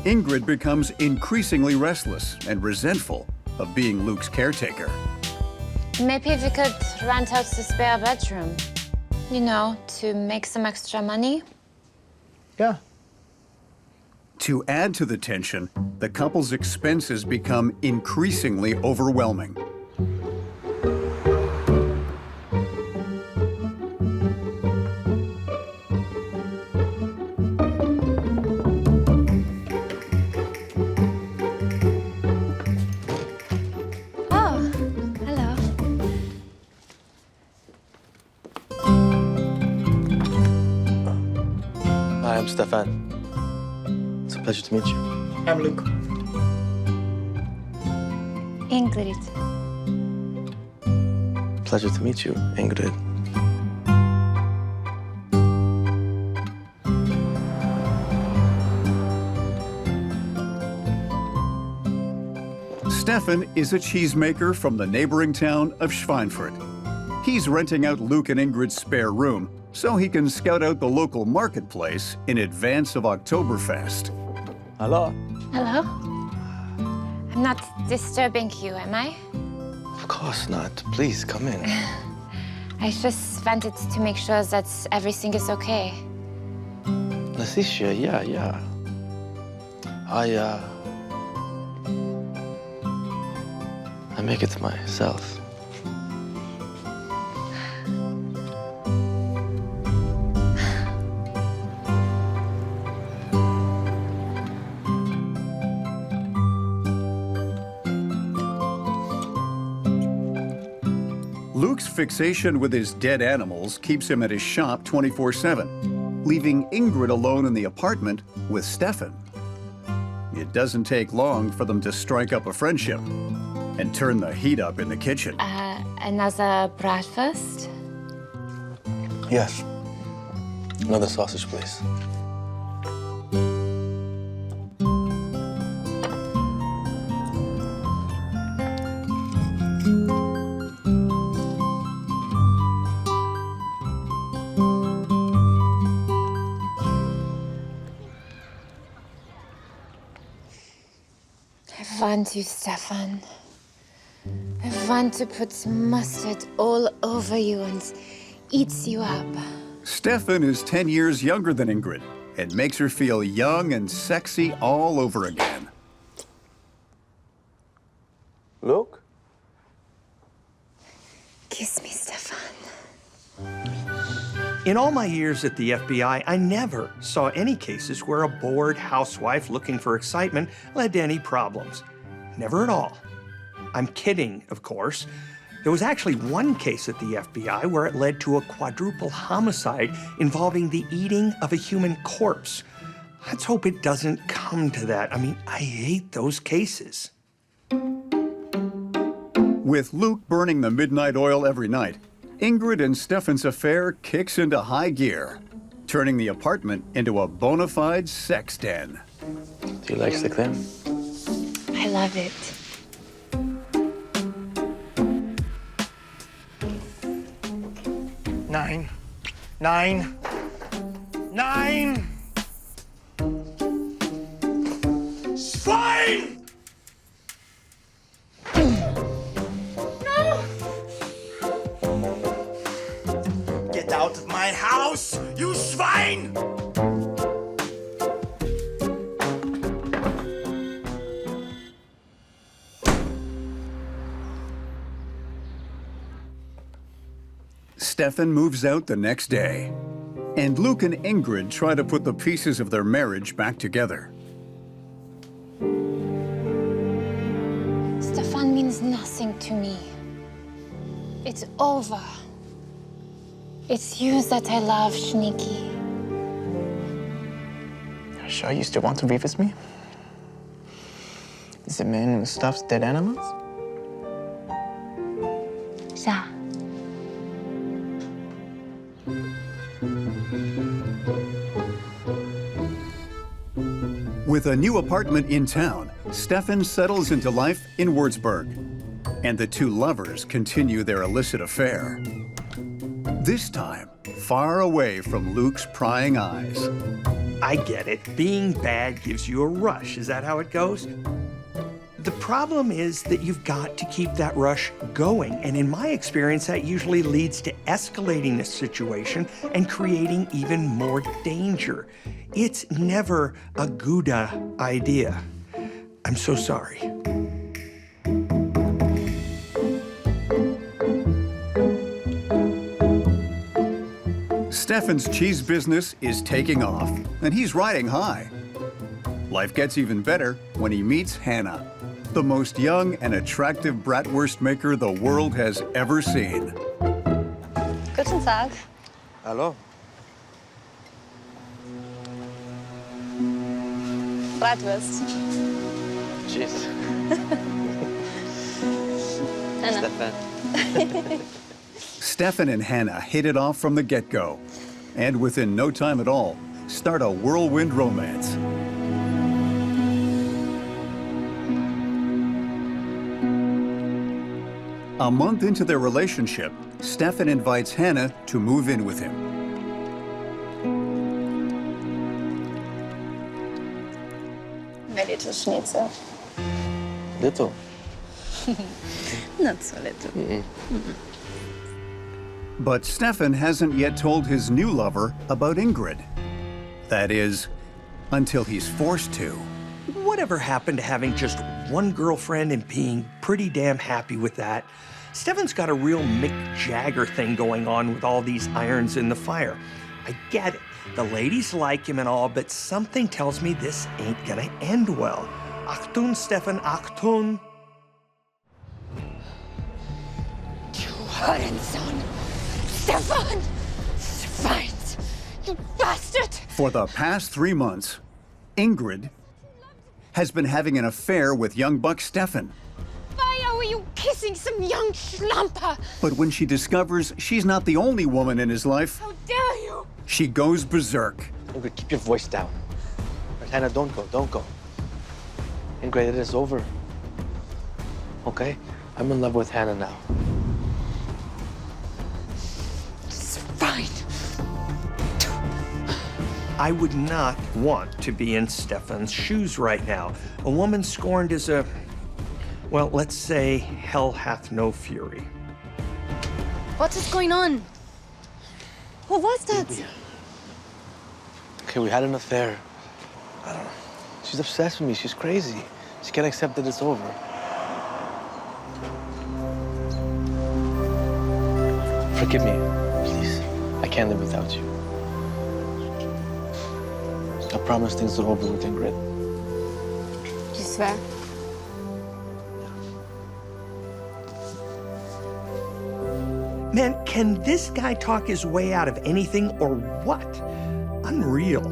Ingrid becomes increasingly restless and resentful of being Luke's caretaker. Maybe we could rent out the spare bedroom. You know, to make some extra money. Yeah. To add to the tension, the couple's expenses become increasingly overwhelming. Hi, I'm Stefan. It's a pleasure to meet you. I'm Luke. Ingrid. Pleasure to meet you, Ingrid. Stefan is a cheesemaker from the neighboring town of Schweinfurt. He's renting out Luke and Ingrid's spare room so he can scout out the local marketplace in advance of Oktoberfest. Hello. Hello? I'm not disturbing you, am I? Of course not. Please, come in. I just wanted to make sure that everything is okay. Leticia, yeah. I make it myself. Luke's fixation with his dead animals keeps him at his shop 24/7, leaving Ingrid alone in the apartment with Stefan. It doesn't take long for them to strike up a friendship and turn the heat up in the kitchen. Another breakfast? Yes. Another sausage, please. I want you, Stefan. I want to put mustard all over you and eat you up. Stefan is 10 years younger than Ingrid and makes her feel young and sexy all over again. Luke? Kiss me, Stefan. In all my years at the FBI, I never saw any cases where a bored housewife looking for excitement led to any problems. Never at all. I'm kidding, of course. There was actually one case at the FBI where it led to a quadruple homicide involving the eating of a human corpse. Let's hope it doesn't come to that. I mean, I hate those cases. With Luke burning the midnight oil every night, Ingrid and Stefan's affair kicks into high gear, turning the apartment into a bona fide sex den. Do you like the clam? I love it. Nine. Swine! Get out of my house, you swine! Stefan moves out the next day, and Luke and Ingrid try to put the pieces of their marriage back together. Stefan means nothing to me. It's over. It's you that I love, Sneaky. Are you sure you still want to be with me? Is the man who stuffs dead animals? Yeah. With a new apartment in town, Stefan settles into life in Würzburg, and the two lovers continue their illicit affair. This time, far away from Luke's prying eyes. I get it. Being bad gives you a rush. Is that how it goes? The problem is that you've got to keep that rush going. And in my experience, that usually leads to escalating the situation and creating even more danger. It's never a good idea. I'm so sorry. Stefan's cheese business is taking off, and he's riding high. Life gets even better when he meets Hannah, the most young and attractive bratwurst maker the world has ever seen. Guten Tag. Hello. Bratwurst. Cheers. Stefan. Stefan and Hannah hit it off from the get-go, and within no time at all, start a whirlwind romance. A month into their relationship, Stefan invites Hannah to move in with him. My little schnitzel. Little. Not so little. But Stefan hasn't yet told his new lover about Ingrid. That is, until he's forced to. Whatever happened to having just one girlfriend and being pretty damn happy with that? Stefan's got a real Mick Jagger thing going on with all these irons in the fire. I get it. The ladies like him and all, but something tells me this ain't gonna end well. Achtung, Stefan, Achtung. You Hurensohn! Stefan! Schwein! You bastard! For the past 3 months, Ingrid has been having an affair with young buck Stefan. Why are you kissing some young schlamper? But when she discovers she's not the only woman in his life, How dare you! she goes berserk. Ingrid, keep your voice down. Right, Hannah, don't go, don't go. Ingrid, it is over. Okay? I'm in love with Hannah now. It's fine. I would not want to be in Stefan's shoes right now. A woman scorned is a, well, let's say, hell hath no fury. What is going on? Who was that? Okay, we had an affair. I don't know. She's obsessed with me. She's crazy. She can't accept that it's over. Forgive me, please. I can't live without you. I promise things are over with Ingrid. You swear? Man, can this guy talk his way out of anything or what? Unreal.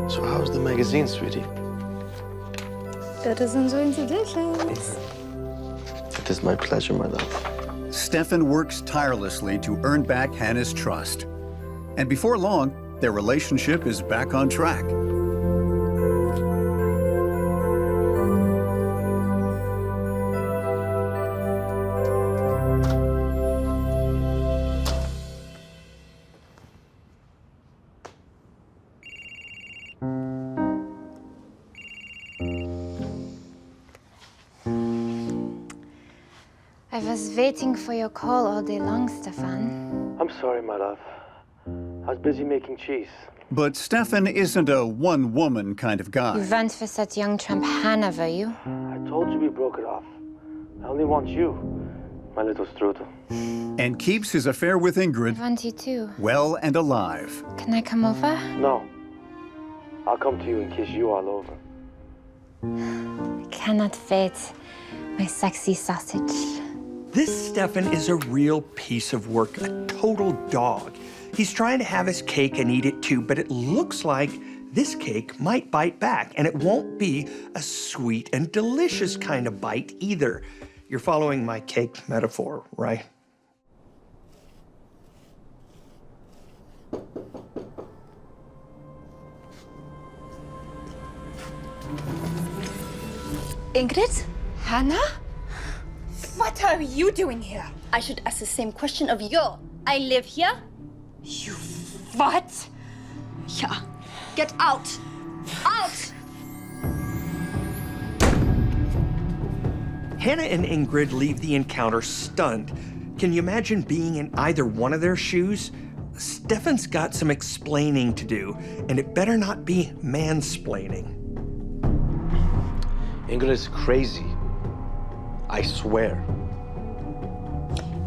So how's the magazine, sweetie? That is enjoying the dishes. It is my pleasure, my love. Stefan works tirelessly to earn back Hannah's trust. And before long, their relationship is back on track. I was waiting for your call all day long, Stefan. I'm sorry, my love. I was busy making cheese. But Stefan isn't a one-woman kind of guy. You went with that young tramp Hannah, were you? I told you we broke it off. I only want you, my little strudel. And keeps his affair with Ingrid I want you too. well and alive. Can I come over? No. I'll come to you and kiss you all over. I cannot wait. My sexy sausage. This Stefan is a real piece of work, a total dog. He's trying to have his cake and eat it too, but it looks like this cake might bite back, and it won't be a sweet and delicious kind of bite either. You're following my cake metaphor, right? Ingrid? Hannah? What are you doing here? I should ask the same question of you. I live here? You what? Yeah. Get out! Out! Hannah and Ingrid leave the encounter stunned. Can you imagine being in either one of their shoes? Stefan's got some explaining to do, and it better not be mansplaining. Ingrid is crazy. I swear.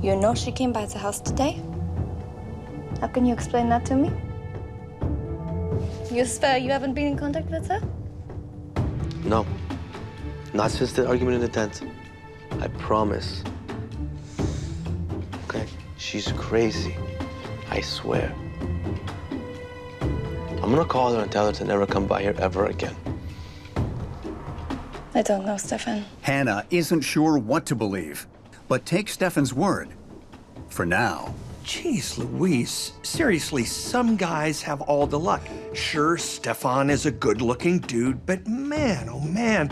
You know she came by the house today? How can you explain that to me? You swear you haven't been in contact with her? No. Not since the argument in the tent. I promise. Okay? She's crazy. I swear. I'm gonna call her and tell her to never come by here ever again. I don't know, Stefan. Hannah isn't sure what to believe, but takes Stefan's word. For now. Jeez Louise, seriously, some guys have all the luck. Sure, Stefan is a good-looking dude, but man, oh man,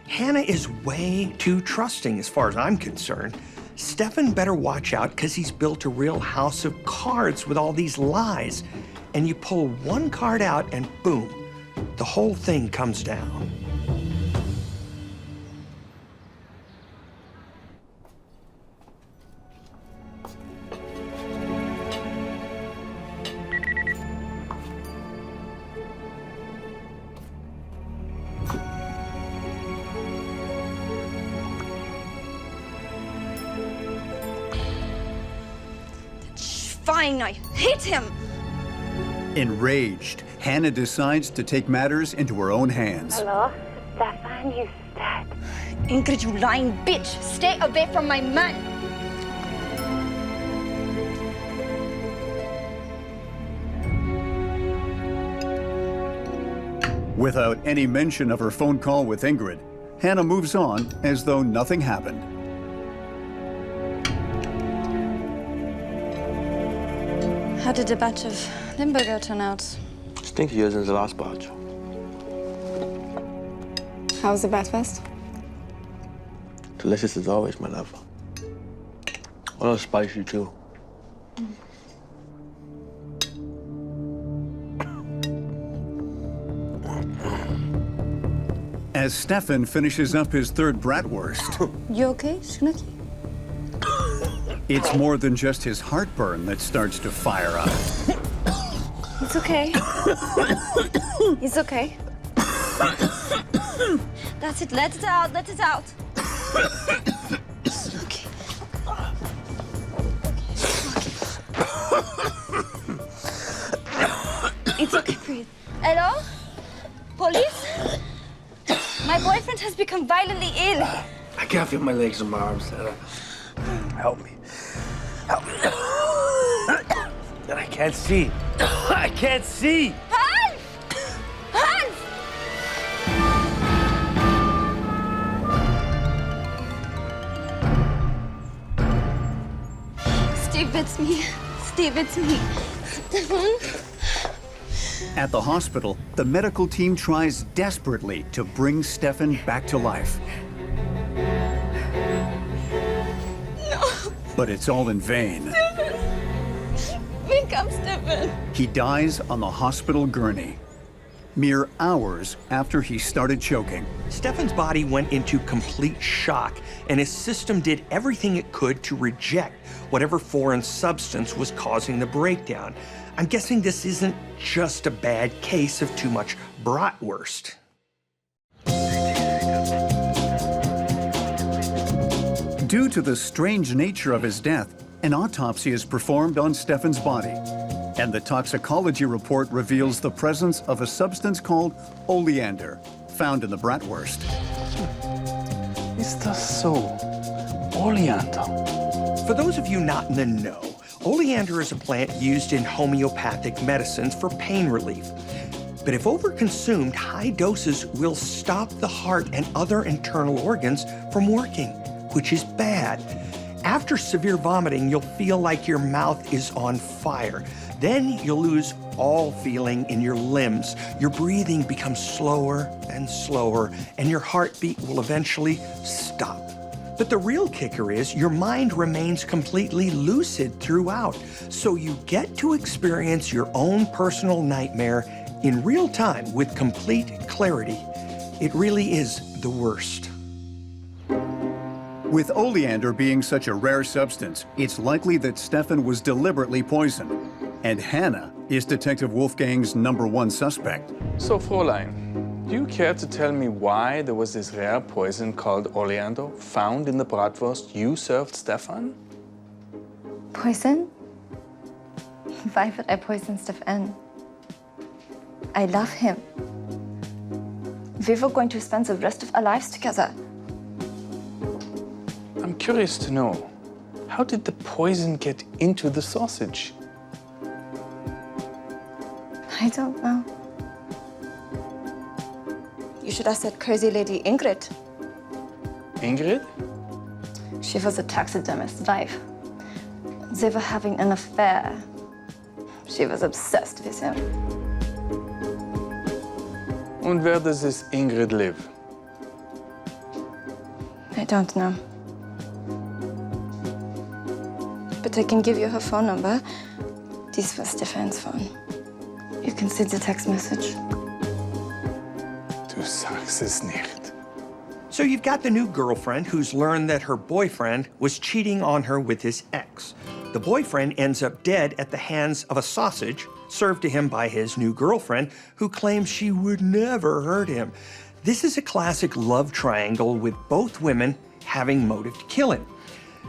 Hannah is way too trusting as far as I'm concerned. Stefan better watch out because he's built a real house of cards with all these lies. And you pull one card out and boom, the whole thing comes down. Fine, I hate him. Enraged, Hannah decides to take matters into her own hands. Hello? Stefan, you dead. Ingrid, you lying bitch. Stay away from my man. Without any mention of her phone call with Ingrid, Hannah moves on as though nothing happened. How did the batch of Limburger turn out? Stinkier than the last batch. How was the breakfast? Delicious as always, my love. A little spicy, too. As Stefan finishes up his third bratwurst, You okay, Schnucky? it's more than just his heartburn that starts to fire up. It's okay. It's okay. That's it. Let it out. Let it out. Okay. It's okay. Breathe. Hello? Police? My boyfriend has become violently ill. I can't feel my legs and my arms. Help me. Help me. And I can't see. I can't see. Hans! Hans! Steve, it's me. Steve, it's me. Stefan? At the hospital, the medical team tries desperately to bring Stefan back to life. No. But it's all in vain. Wake up, Stefan. He dies on the hospital gurney, mere hours after he started choking. Stefan's body went into complete shock, and his system did everything it could to reject whatever foreign substance was causing the breakdown. I'm guessing this isn't just a bad case of too much bratwurst. Due to the strange nature of his death, an autopsy is performed on Stefan's body, and the toxicology report reveals the presence of a substance called oleander, found in the bratwurst. Is that so? Oleander? For those of you not in the know, oleander is a plant used in homeopathic medicines for pain relief. But if overconsumed, high doses will stop the heart and other internal organs from working, which is bad. After severe vomiting, you'll feel like your mouth is on fire. Then you'll lose all feeling in your limbs. Your breathing becomes slower and slower, and your heartbeat will eventually stop. But the real kicker is your mind remains completely lucid throughout, so you get to experience your own personal nightmare in real time with complete clarity. It really is the worst. With oleander being such a rare substance, it's likely that Stefan was deliberately poisoned. And Hannah is Detective Wolfgang's #1 suspect. So, Fräulein, do you care to tell me why there was this rare poison called oleander found in the bratwurst you served Stefan? Poison? Why would I poison Stefan? I love him. We were going to spend the rest of our lives together. I'm curious to know, how did the poison get into the sausage? I don't know. You should ask that crazy lady Ingrid. Ingrid? She was a taxidermist's wife. They were having an affair. She was obsessed with him. Und where does this Ingrid live? I don't know. But I can give you her phone number. This was Stefan's phone. You can see the text message. Du sagst es nicht. So you've got the new girlfriend who's learned that her boyfriend was cheating on her with his ex. The boyfriend ends up dead at the hands of a sausage served to him by his new girlfriend, who claims she would never hurt him. This is a classic love triangle with both women having motive to kill him.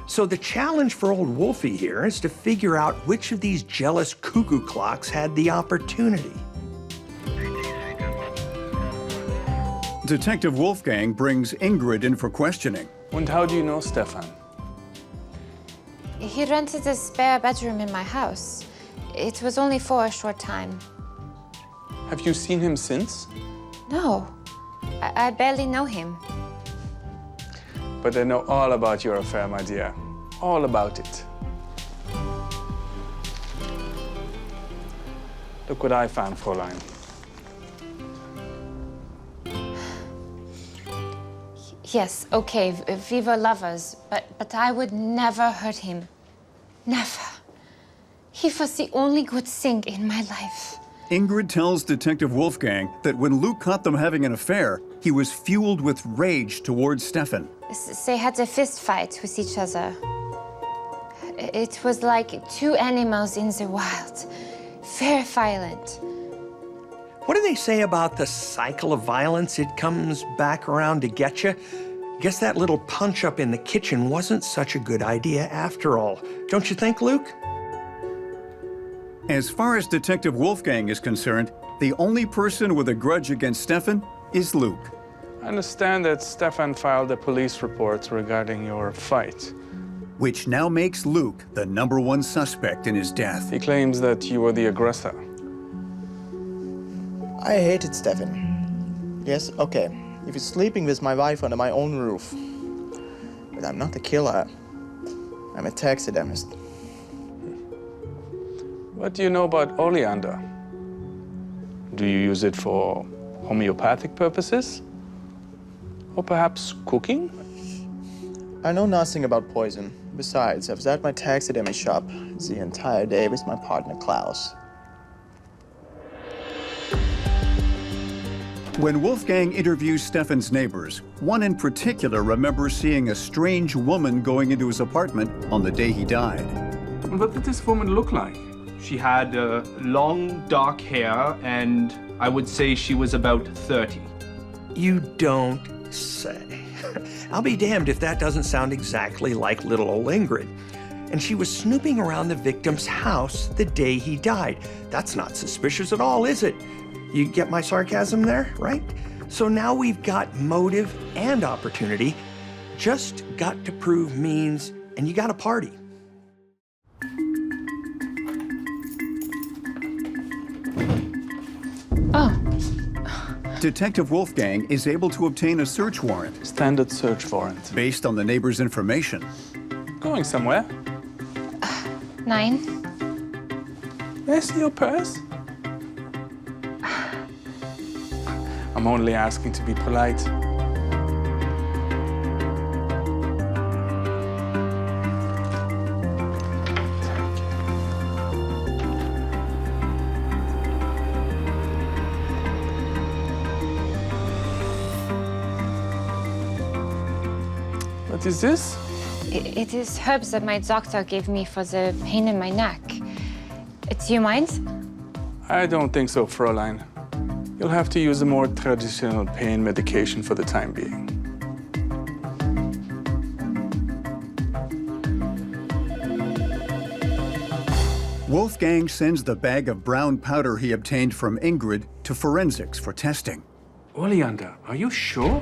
So the challenge for old Wolfie here is to figure out which of these jealous cuckoo clocks had the opportunity. Detective Wolfgang brings Ingrid in for questioning. And how do you know Stefan? He rented a spare bedroom in my house. It was only for a short time. Have you seen him since? No, I barely know him. But I know all about your affair, my dear. All about it. Look what I found, Fräulein. Yes, okay, we were lovers, but I would never hurt him. Never. He was the only good thing in my life. Ingrid tells Detective Wolfgang that when Luke caught them having an affair, he was fueled with rage towards Stefan. They had a fist fight with each other. It was like two animals in the wild. Very violent. What do they say about the cycle of violence? It comes back around to get you. Guess that little punch up in the kitchen wasn't such a good idea after all. Don't you think, Luke? As far as Detective Wolfgang is concerned, the only person with a grudge against Stefan is Luke. I understand that Stefan filed a police report regarding your fight. Which now makes Luke the #1 suspect in his death. He claims that you were the aggressor. I hated Stefan. Yes, okay. He was sleeping with my wife under my own roof. But I'm not a killer. I'm a taxidermist. What do you know about oleander? Do you use it for homeopathic purposes? Or perhaps cooking? I know nothing about poison. Besides, I was at my taxidermy shop the entire day with my partner Klaus. When Wolfgang interviews Stefan's neighbors, one in particular remembers seeing a strange woman going into his apartment on the day he died. What did this woman look like? She had long, dark hair, and I would say she was about 30. You don't say. I'll be damned if that doesn't sound exactly like little old Ingrid. And she was snooping around the victim's house the day he died. That's not suspicious at all, is it? You get my sarcasm there, right? So now we've got motive and opportunity. Just got to prove means, and you got a party. Oh. Detective Wolfgang is able to obtain a search warrant. Standard search warrant. Based on the neighbor's information. Going somewhere? 9. May I see your purse? I'm only asking to be polite. What is this? It is herbs that my doctor gave me for the pain in my neck. Do you mind? I don't think so, Fräulein. You'll have to use a more traditional pain medication for the time being. Wolfgang sends the bag of brown powder he obtained from Ingrid to forensics for testing. Oleander, are you sure?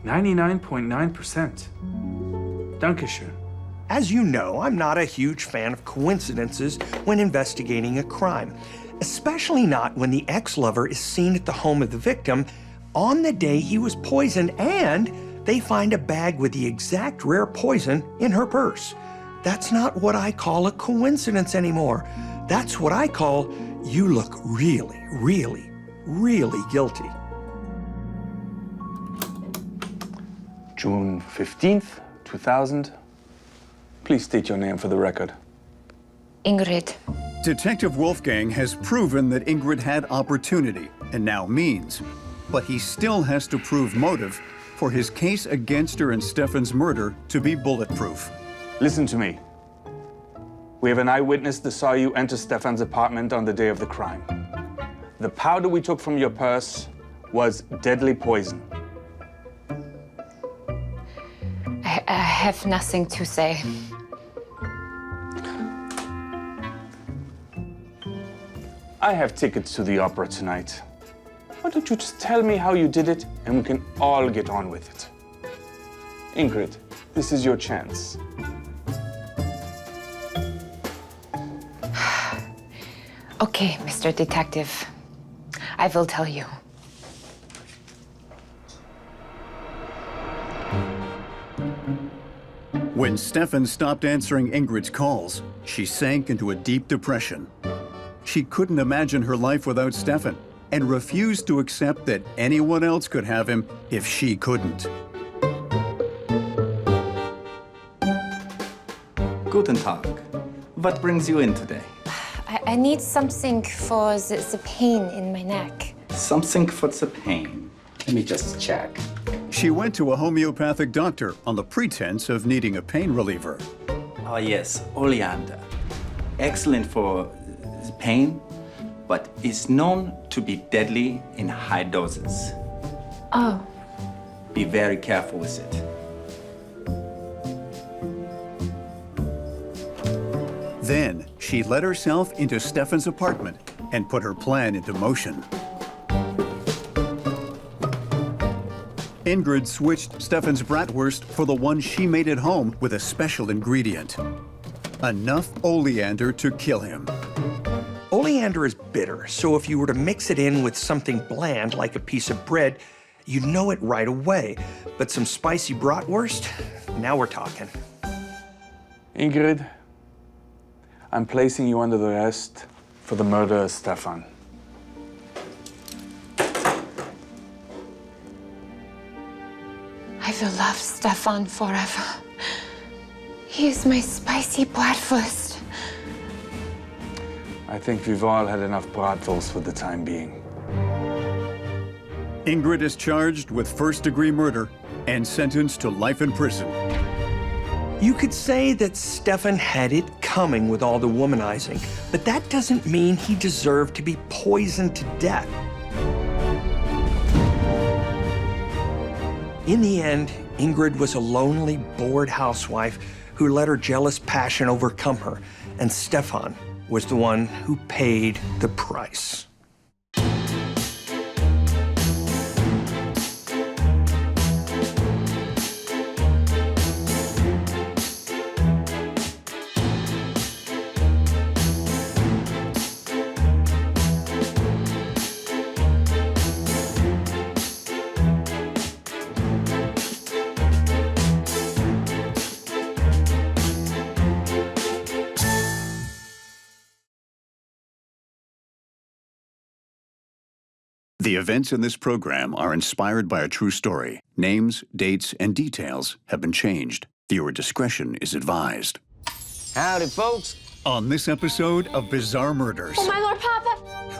99.9%. Dankeschön. As you know, I'm not a huge fan of coincidences when investigating a crime, especially not when the ex-lover is seen at the home of the victim on the day he was poisoned, and they find a bag with the exact rare poison in her purse. That's not what I call a coincidence anymore. That's what I call, you look really, really, really guilty. June 15th, 2000. Please state your name for the record. Ingrid. Detective Wolfgang has proven that Ingrid had opportunity and now means, but he still has to prove motive for his case against her and Stefan's murder to be bulletproof. Listen to me. We have an eyewitness that saw you enter Stefan's apartment on the day of the crime. The powder we took from your purse was deadly poison. I have nothing to say. I have tickets to the opera tonight. Why don't you just tell me how you did it and we can all get on with it? Ingrid, this is your chance. Okay, Mr. Detective. I will tell you. When Stefan stopped answering Ingrid's calls, she sank into a deep depression. She couldn't imagine her life without Stefan and refused to accept that anyone else could have him if she couldn't. Guten Tag. What brings you in today? I need something for the pain in my neck. Something for the pain. Let me just check. She went to a homeopathic doctor on the pretense of needing a pain reliever. Oh yes, oleander. Excellent for the pain, but is known to be deadly in high doses. Oh. Be very careful with it. Then she let herself into Stefan's apartment and put her plan into motion. Ingrid switched Stefan's bratwurst for the one she made at home with a special ingredient. Enough oleander to kill him. Oleander is bitter, so if you were to mix it in with something bland like a piece of bread, you'd know it right away. But some spicy bratwurst? Now we're talking. Ingrid, I'm placing you under arrest for the murder of Stefan. I will love Stefan forever. He is my spicy bratwurst. I think we've all had enough bratwurst for the time being. Ingrid is charged with first-degree murder and sentenced to life in prison. You could say that Stefan had it coming with all the womanizing, but that doesn't mean he deserved to be poisoned to death. In the end, Ingrid was a lonely, bored housewife who let her jealous passion overcome her, and Stefan was the one who paid the price. The events in this program are inspired by a true story. Names, dates, and details have been changed. Viewer discretion is advised. Howdy, folks. On this episode of Bizarre Murders, Oh, my Lord, Papa!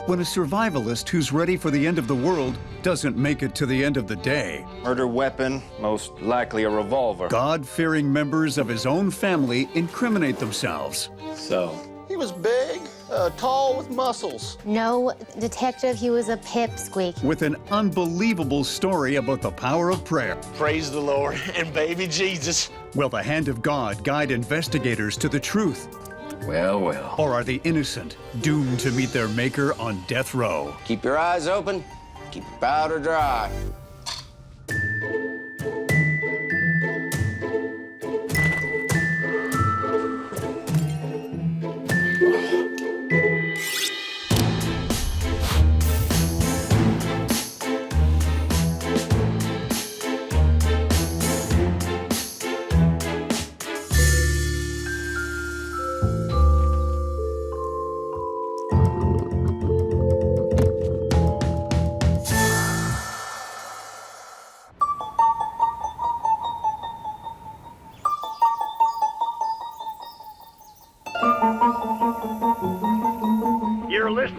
when a survivalist who's ready for the end of the world doesn't make it to the end of the day, Murder weapon, most likely a revolver. God-fearing members of his own family incriminate themselves. So? He was big, tall with muscles. No, detective, he was a pipsqueak. With an unbelievable story about the power of prayer. Praise the Lord and baby Jesus. Will the hand of God guide investigators to the truth? Well, well. Or are the innocent doomed to meet their maker on death row? Keep your eyes open, keep your powder dry.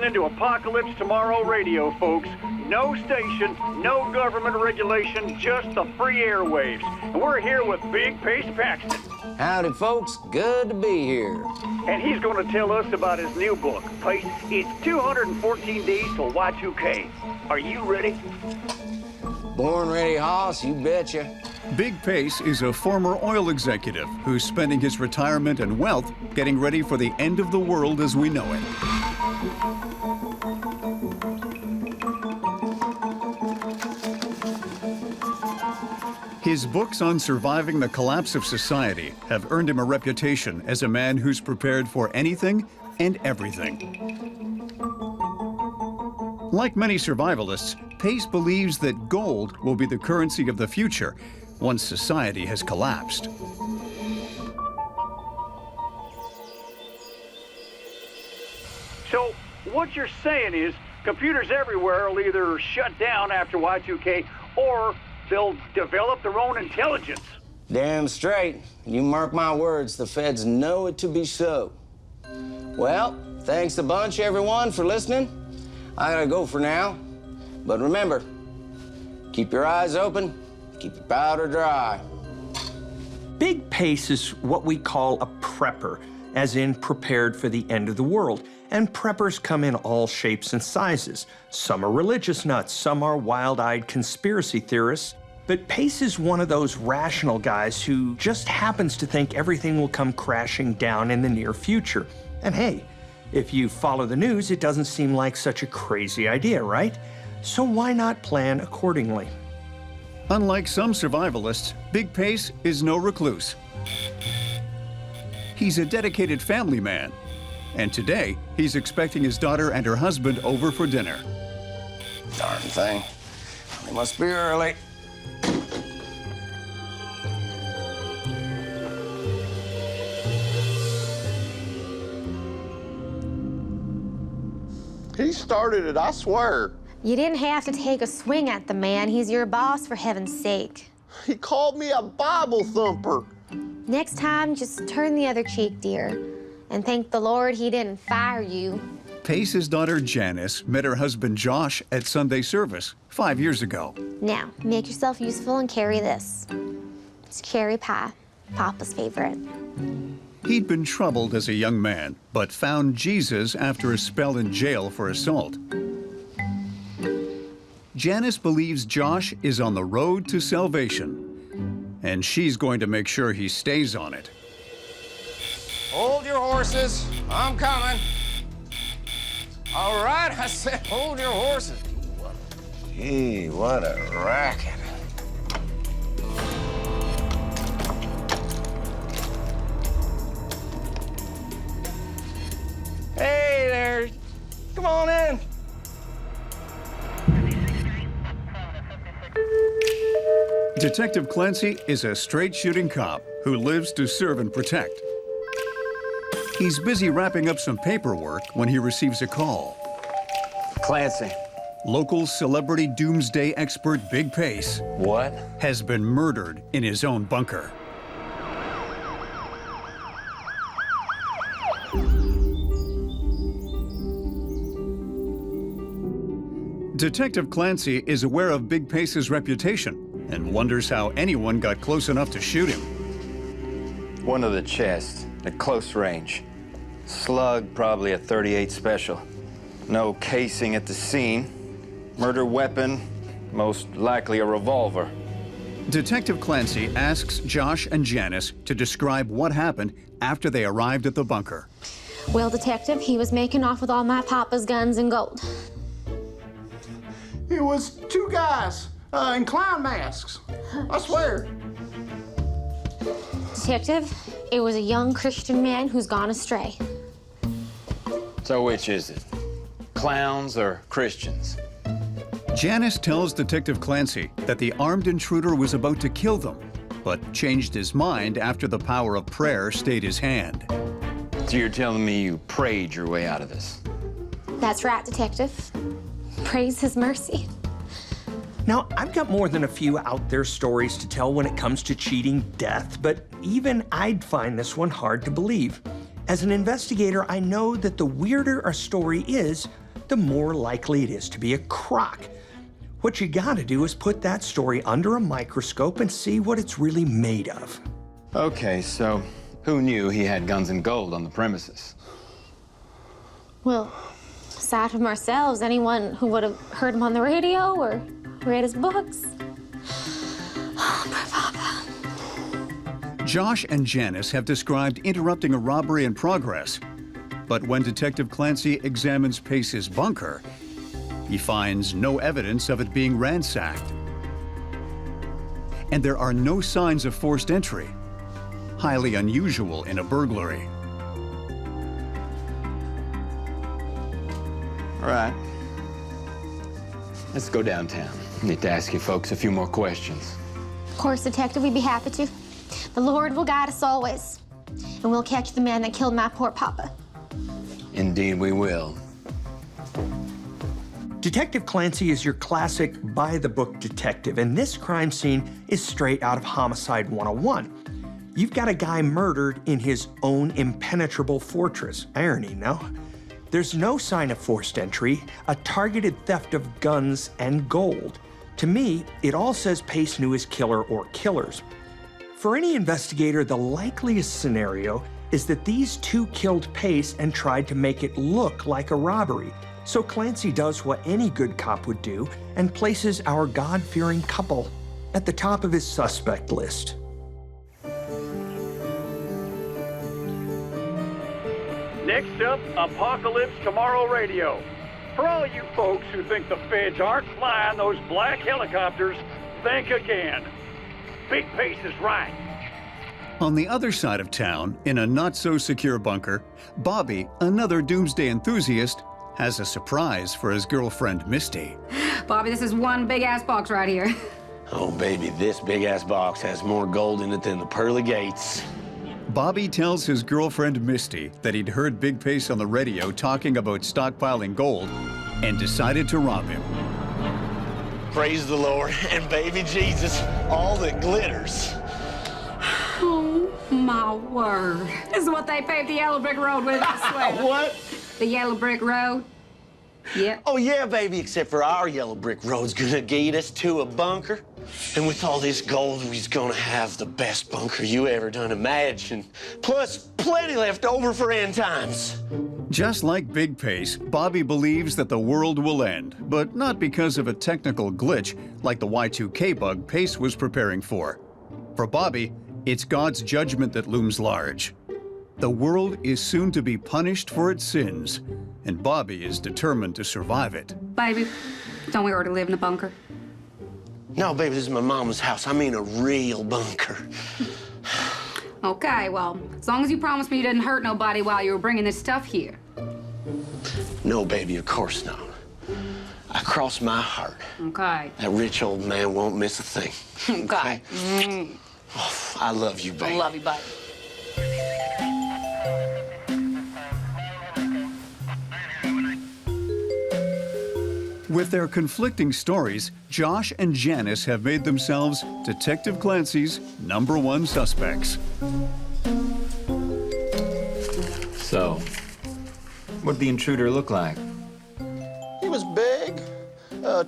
listening to Apocalypse Tomorrow Radio, folks. No station, no government regulation, just the free airwaves. And we're here with Big Pace Paxton. Howdy, folks. Good to be here. And he's going to tell us about his new book, Pace. It's 214 days till Y2K. Are you ready? Born ready, hoss, you betcha. Big Pace is a former oil executive who's spending his retirement and wealth getting ready for the end of the world as we know it. His books on surviving the collapse of society have earned him a reputation as a man who's prepared for anything and everything. Like many survivalists, Pace believes that gold will be the currency of the future once society has collapsed. So, what you're saying is computers everywhere will either shut down after Y2K or they'll develop their own intelligence. Damn straight. You mark my words, the feds know it to be so. Well, thanks a bunch, everyone, for listening. I gotta go for now. But remember, keep your eyes open, keep your powder dry. Big Pace is what we call a prepper, as in prepared for the end of the world. And preppers come in all shapes and sizes. Some are religious nuts, some are wild-eyed conspiracy theorists. But Pace is one of those rational guys who just happens to think everything will come crashing down in the near future. And hey, if you follow the news, it doesn't seem like such a crazy idea, right? So why not plan accordingly? Unlike some survivalists, Big Pace is no recluse. He's a dedicated family man. And today, he's expecting his daughter and her husband over for dinner. Darn thing. They must be early. He started it, I swear. You didn't have to take a swing at the man. He's your boss, for heaven's sake. He called me a Bible thumper. Next time, just turn the other cheek, dear, and thank the Lord he didn't fire you. Pace's daughter, Janice, met her husband, Josh, at Sunday service 5 years ago. Now, make yourself useful and carry this. It's cherry pie, Papa's favorite. He'd been troubled as a young man, but found Jesus after a spell in jail for assault. Janice believes Josh is on the road to salvation, and she's going to make sure he stays on it. Hold your horses. I'm coming. All right, I said hold your horses. Gee, what a racket. Hey there. Come on in. Detective Clancy is a straight-shooting cop who lives to serve and protect. He's busy wrapping up some paperwork when he receives a call. Clancy. Local celebrity doomsday expert Big Pace. What? Has been murdered in his own bunker. Detective Clancy is aware of Big Pace's reputation and wonders how anyone got close enough to shoot him. One of the chest, at close range. Slug, probably a .38 special. No casing at the scene. Murder weapon, most likely a revolver. Detective Clancy asks Josh and Janice to describe what happened after they arrived at the bunker. Well, Detective, he was making off with all my Papa's guns and gold. It was two guys in clown masks. I swear. Detective, it was a young Christian man who's gone astray. So which is it? Clowns or Christians? Janice tells Detective Clancy that the armed intruder was about to kill them, but changed his mind after the power of prayer stayed his hand. So you're telling me you prayed your way out of this? That's right, Detective. Praise his mercy. Now, I've got more than a few out there stories to tell when it comes to cheating death, but even I'd find this one hard to believe. As an investigator, I know that the weirder a story is, the more likely it is to be a crock. What you gotta do is put that story under a microscope and see what it's really made of. Okay, so who knew he had guns and gold on the premises? Well, aside from ourselves, anyone who would have heard him on the radio or read his books. Oh, poor Papa. Josh and Janice have described interrupting a robbery in progress. But when Detective Clancy examines Pace's bunker, he finds no evidence of it being ransacked. And there are no signs of forced entry, highly unusual in a burglary. All right. Let's go downtown. I need to ask you folks a few more questions. Of course, Detective, we'd be happy to. The Lord will guide us always. And we'll catch the man that killed my poor Papa. Indeed we will. Detective Clancy is your classic by-the-book detective, and this crime scene is straight out of Homicide 101. You've got a guy murdered in his own impenetrable fortress. Irony, no? There's no sign of forced entry, a targeted theft of guns and gold. To me, it all says Pace knew his killer or killers. For any investigator, the likeliest scenario is that these two killed Pace and tried to make it look like a robbery. So Clancy does what any good cop would do and places our God-fearing couple at the top of his suspect list. Next up, Apocalypse Tomorrow Radio. For all you folks who think the feds aren't flying those black helicopters, think again. Big Pace is right. On the other side of town, in a not-so-secure bunker, Bobby, another doomsday enthusiast, has a surprise for his girlfriend, Misty. Bobby, this is one big-ass box right here. Oh, baby, this big-ass box has more gold in it than the pearly gates. Bobby tells his girlfriend, Misty, that he'd heard Big Pace on the radio talking about stockpiling gold and decided to rob him. Praise the Lord and baby Jesus, all that glitters. Oh, my word. This is what they paved the yellow brick road with, I swear. What? The yellow brick road? Yeah. Oh, yeah, baby, except for our yellow brick road's gonna get us to a bunker. And with all this gold, we's gonna have the best bunker you ever done imagined. Plus, plenty left over for end times. Just like Big Pace, Bobby believes that the world will end, but not because of a technical glitch like the Y2K bug Pace was preparing for. For Bobby, it's God's judgment that looms large. The world is soon to be punished for its sins, and Bobby is determined to survive it. Baby, don't we already live in a bunker? No, baby, this is my mama's house. I mean a real bunker. Okay, well, as long as you promise me you didn't hurt nobody while you were bringing this stuff here. No, baby, of course not. I cross my heart. Okay. That rich old man won't miss a thing. Okay. Oh, I love you, baby. I love you, baby. With their conflicting stories, Josh and Janice have made themselves Detective Clancy's #1 suspects. So, what'd the intruder look like? He was big,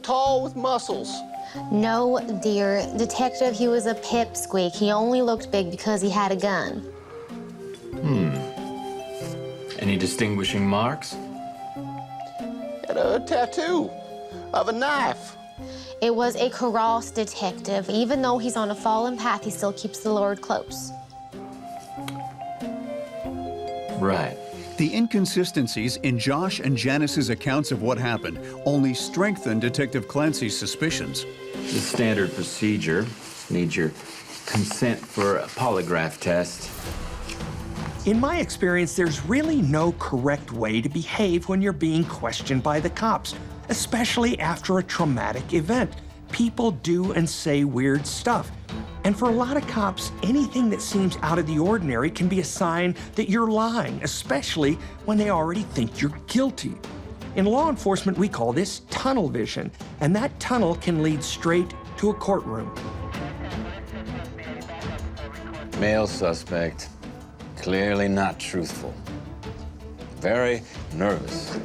tall with muscles. No, dear. Detective, he was a pipsqueak. He only looked big because he had a gun. Any distinguishing marks? Had a tattoo of a knife. It was a cross, Detective. Even though he's on a fallen path, he still keeps the Lord close. Right. The inconsistencies in Josh and Janice's accounts of what happened only strengthen Detective Clancy's suspicions. The standard procedure needs your consent for a polygraph test. In my experience, there's really no correct way to behave when you're being questioned by the cops, especially after a traumatic event. People do and say weird stuff. And for a lot of cops, anything that seems out of the ordinary can be a sign that you're lying, especially when they already think you're guilty. In law enforcement, we call this tunnel vision, and that tunnel can lead straight to a courtroom. Male suspect, clearly not truthful. Very nervous.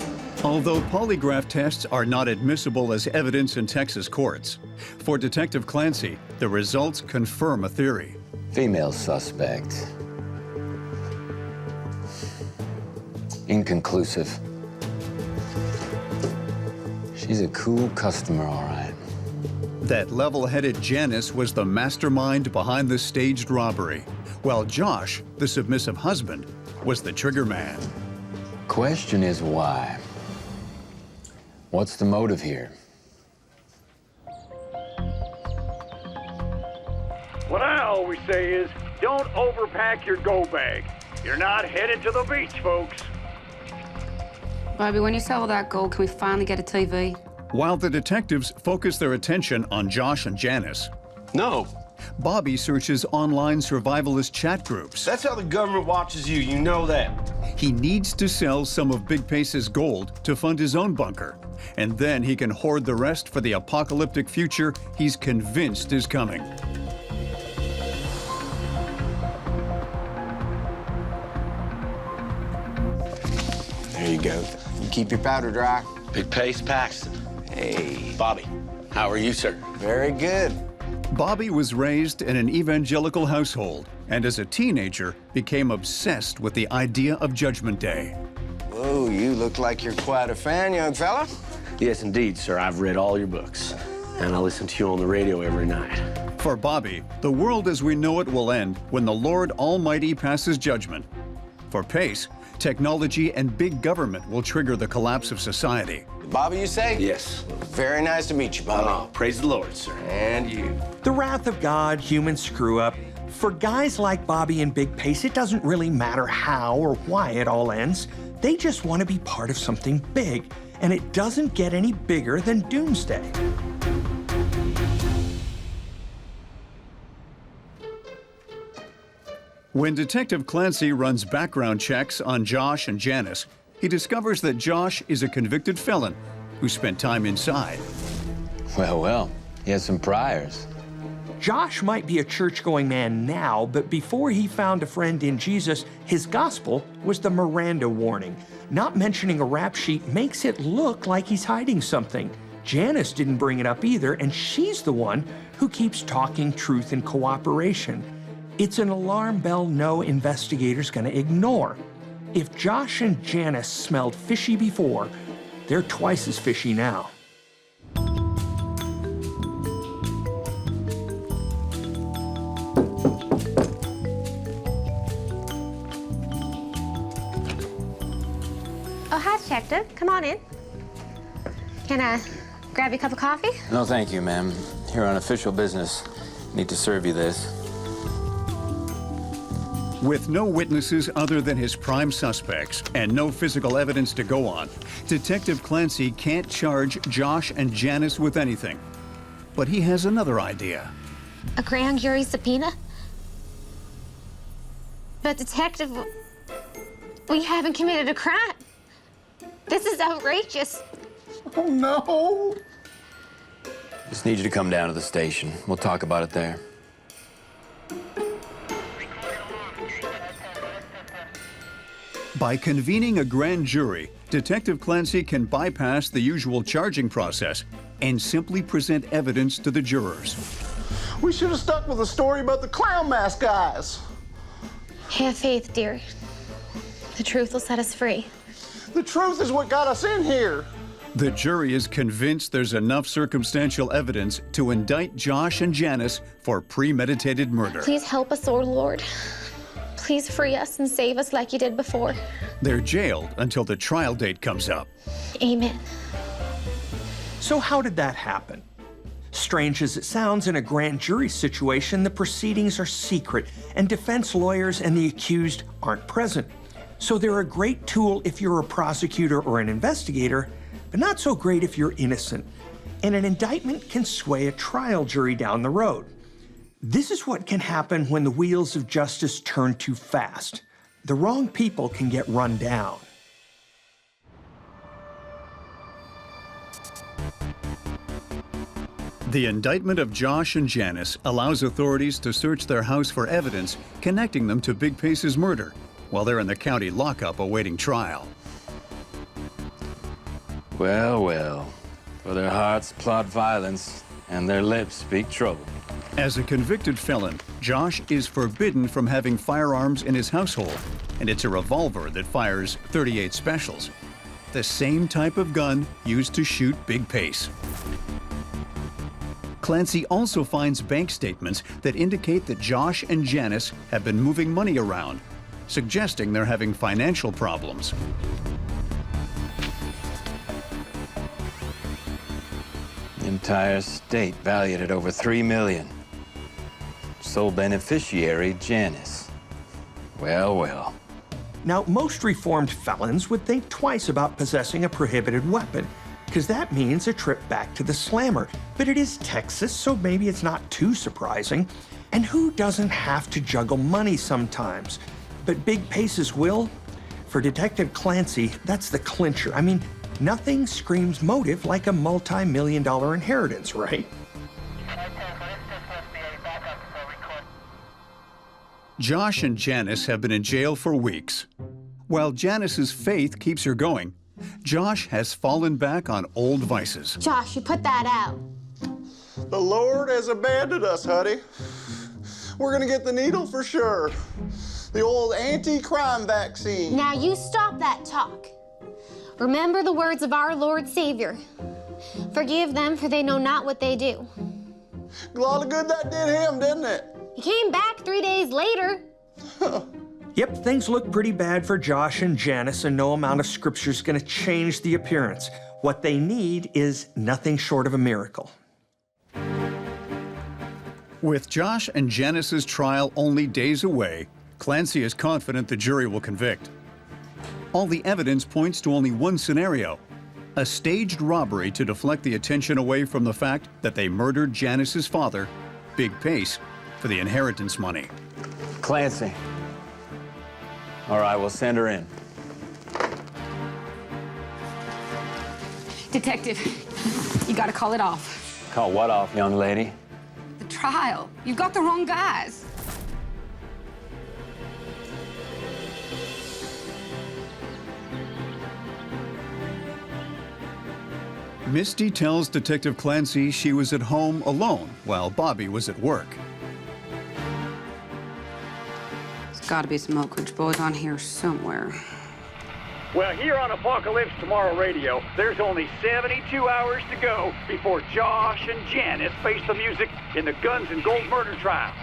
Although polygraph tests are not admissible as evidence in Texas courts, for Detective Clancy, the results confirm a theory. Female suspect. Inconclusive. She's a cool customer, all right. That level-headed Janice was the mastermind behind the staged robbery, while Josh, the submissive husband, was the trigger man. Question is why? What's the motive here? What I always say is, don't overpack your go bag. You're not headed to the beach, folks. Bobby, when you sell all that gold, can we finally get a TV? While the detectives focus their attention on Josh and Janice, Bobby searches online survivalist chat groups. That's how the government watches you, you know that. He needs to sell some of Big Pace's gold to fund his own bunker, and then he can hoard the rest for the apocalyptic future he's convinced is coming. There you go. You keep your powder dry. Big Pace Paxton. Hey. Bobby, how are you, sir? Very good. Bobby was raised in an evangelical household, and as a teenager became obsessed with the idea of Judgment Day. Whoa, you look like you're quite a fan, young fella. Yes, indeed, sir. I've read all your books, and I listen to you on the radio every night. For Bobby, the world as we know it will end when the Lord Almighty passes judgment. For Pace, technology and big government will trigger the collapse of society. Bobby, you say? Yes. Very nice to meet you, Bobby. Oh, praise the Lord, sir. And you. The wrath of God, human screw-up. For guys like Bobby and Big Pace, it doesn't really matter how or why it all ends. They just want to be part of something big, and it doesn't get any bigger than doomsday. When Detective Clancy runs background checks on Josh and Janice, he discovers that Josh is a convicted felon who spent time inside. Well, he has some priors. Josh might be a church-going man now, but before he found a friend in Jesus, his gospel was the Miranda warning. Not mentioning a rap sheet makes it look like he's hiding something. Janice didn't bring it up either, and she's the one who keeps talking truth and cooperation. It's an alarm bell no investigator's gonna ignore. If Josh and Janice smelled fishy before, they're twice as fishy now. Oh, hi, Detective. Come on in. Can I grab you a cup of coffee? No, thank you, ma'am. Here on official business. Need to serve you this. With no witnesses other than his prime suspects and no physical evidence to go on, Detective Clancy can't charge Josh and Janice with anything. But he has another idea. A grand jury subpoena? But, Detective, we haven't committed a crime. This is outrageous. Oh, no. Just need you to come down to the station. We'll talk about it there. By convening a grand jury, Detective Clancy can bypass the usual charging process and simply present evidence to the jurors. We should have stuck with the story about the clown mask guys. Have faith, dear. The truth will set us free. The truth is what got us in here. The jury is convinced there's enough circumstantial evidence to indict Josh and Janice for premeditated murder. Please help us, oh Lord. Please free us and save us like you did before. They're jailed until the trial date comes up. Amen. So how did that happen? Strange as it sounds, in a grand jury situation, the proceedings are secret, and defense lawyers and the accused aren't present. So they're a great tool if you're a prosecutor or an investigator, but not so great if you're innocent. And an indictment can sway a trial jury down the road. This is what can happen when the wheels of justice turn too fast. The wrong people can get run down. The indictment of Josh and Janice allows authorities to search their house for evidence connecting them to Big Pace's murder while they're in the county lockup awaiting trial. Well, well. For their hearts plot violence, and their lips speak trouble. As a convicted felon, Josh is forbidden from having firearms in his household, and it's a revolver that fires .38 specials, the same type of gun used to shoot Big Pace. Clancy also finds bank statements that indicate that Josh and Janice have been moving money around, suggesting they're having financial problems. The entire estate valued at over $3 million. Sole beneficiary, Janice. Well, well. Now, most reformed felons would think twice about possessing a prohibited weapon, because that means a trip back to the slammer. But it is Texas, so maybe it's not too surprising. And who doesn't have to juggle money sometimes? But Big Pace's will? For Detective Clancy, that's the clincher. I mean, nothing screams motive like a multi-million-dollar inheritance, right? Josh and Janice have been in jail for weeks. While Janice's faith keeps her going, Josh has fallen back on old vices. Josh, you put that out. The Lord has abandoned us, Huddy. We're gonna get the needle for sure. The old anti-crime vaccine. Now you stop that talk. Remember the words of our Lord Savior. Forgive them, for they know not what they do. A lot of good that did him, didn't it? He came back 3 days later. Yep, things look pretty bad for Josh and Janice, and no amount of scripture's gonna change the appearance. What they need is nothing short of a miracle. With Josh and Janice's trial only days away, Clancy is confident the jury will convict. All the evidence points to only one scenario: a staged robbery to deflect the attention away from the fact that they murdered Janice's father, Big Pace, for the inheritance money. Clancy. All right, we'll send her in. Detective, you gotta call it off. Call what off, young lady? The trial. You've got the wrong guys. Misty tells Detective Clancy she was at home alone while Bobby was at work. There's gotta be some Oak Ridge boys on here somewhere. Well, here on Apocalypse Tomorrow Radio, there's only 72 hours to go before Josh and Janice face the music in the Guns and Gold murder trial.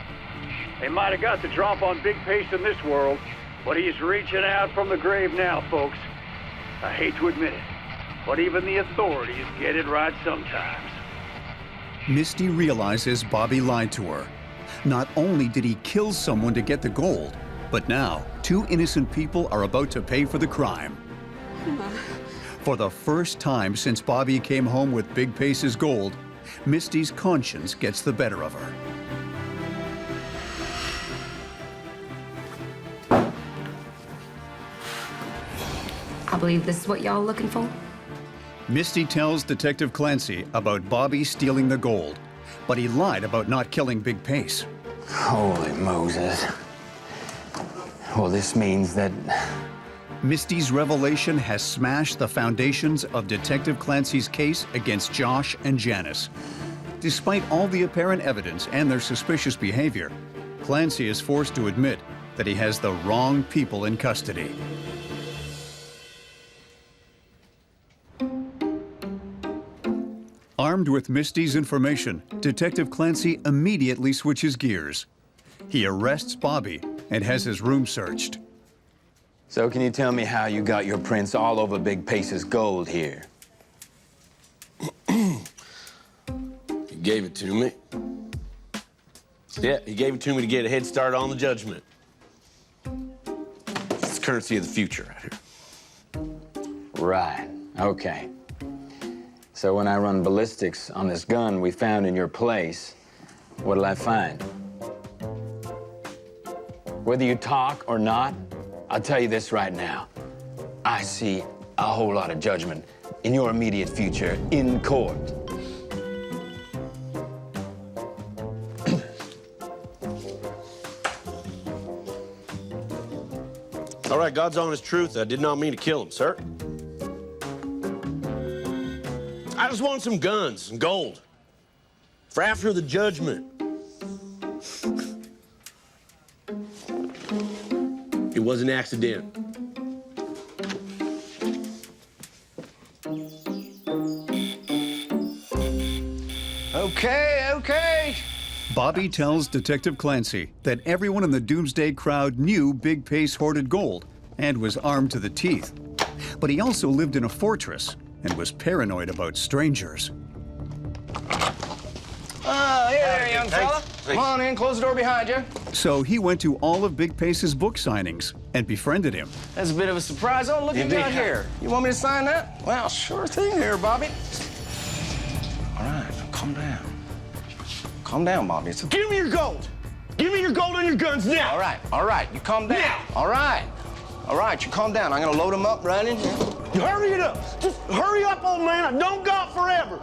They might have got the drop on Big Pace in this world, but he's reaching out from the grave now, folks. I hate to admit it, but even the authorities get it right sometimes. Misty realizes Bobby lied to her. Not only did he kill someone to get the gold, but now 2 innocent people are about to pay for the crime. For the first time since Bobby came home with Big Pace's gold, Misty's conscience gets the better of her. I believe this is what y'all looking for. Misty tells Detective Clancy about Bobby stealing the gold, but he lied about not killing Big Pace. Holy Moses. Well, this means that... Misty's revelation has smashed the foundations of Detective Clancy's case against Josh and Janice. Despite all the apparent evidence and their suspicious behavior, Clancy is forced to admit that he has the wrong people in custody. Armed with Misty's information, Detective Clancy immediately switches gears. He arrests Bobby and has his room searched. So can you tell me how you got your prints all over Big Pace's gold here? He gave it to me. Yeah, he gave it to me to get a head start on the judgment. It's the currency of the future right here. Right, okay. So when I run ballistics on this gun we found in your place, what'll I find? Whether you talk or not, I'll tell you this right now. I see a whole lot of judgment in your immediate future in court. All right, God's honest truth, I did not mean to kill him, sir. I just want some guns and gold for after the judgment. It was an accident. Okay. Bobby tells Detective Clancy that everyone in the Doomsday crowd knew Big Pace hoarded gold and was armed to the teeth. But he also lived in a fortress and was paranoid about strangers. Hey there, young fella. Come on in, close the door behind you. So he went to all of Big Pace's book signings and befriended him. That's a bit of a surprise. Oh, look at you got here. You want me to sign that? Well, sure thing here, Bobby. All right, calm down. Calm down, Bobby. It's okay. Give me your gold. Give me your gold and your guns now. All right, you calm down. Now. All right, you calm down. I'm gonna load them up right in here. Hurry it up. Just hurry up, old man. I don't got forever.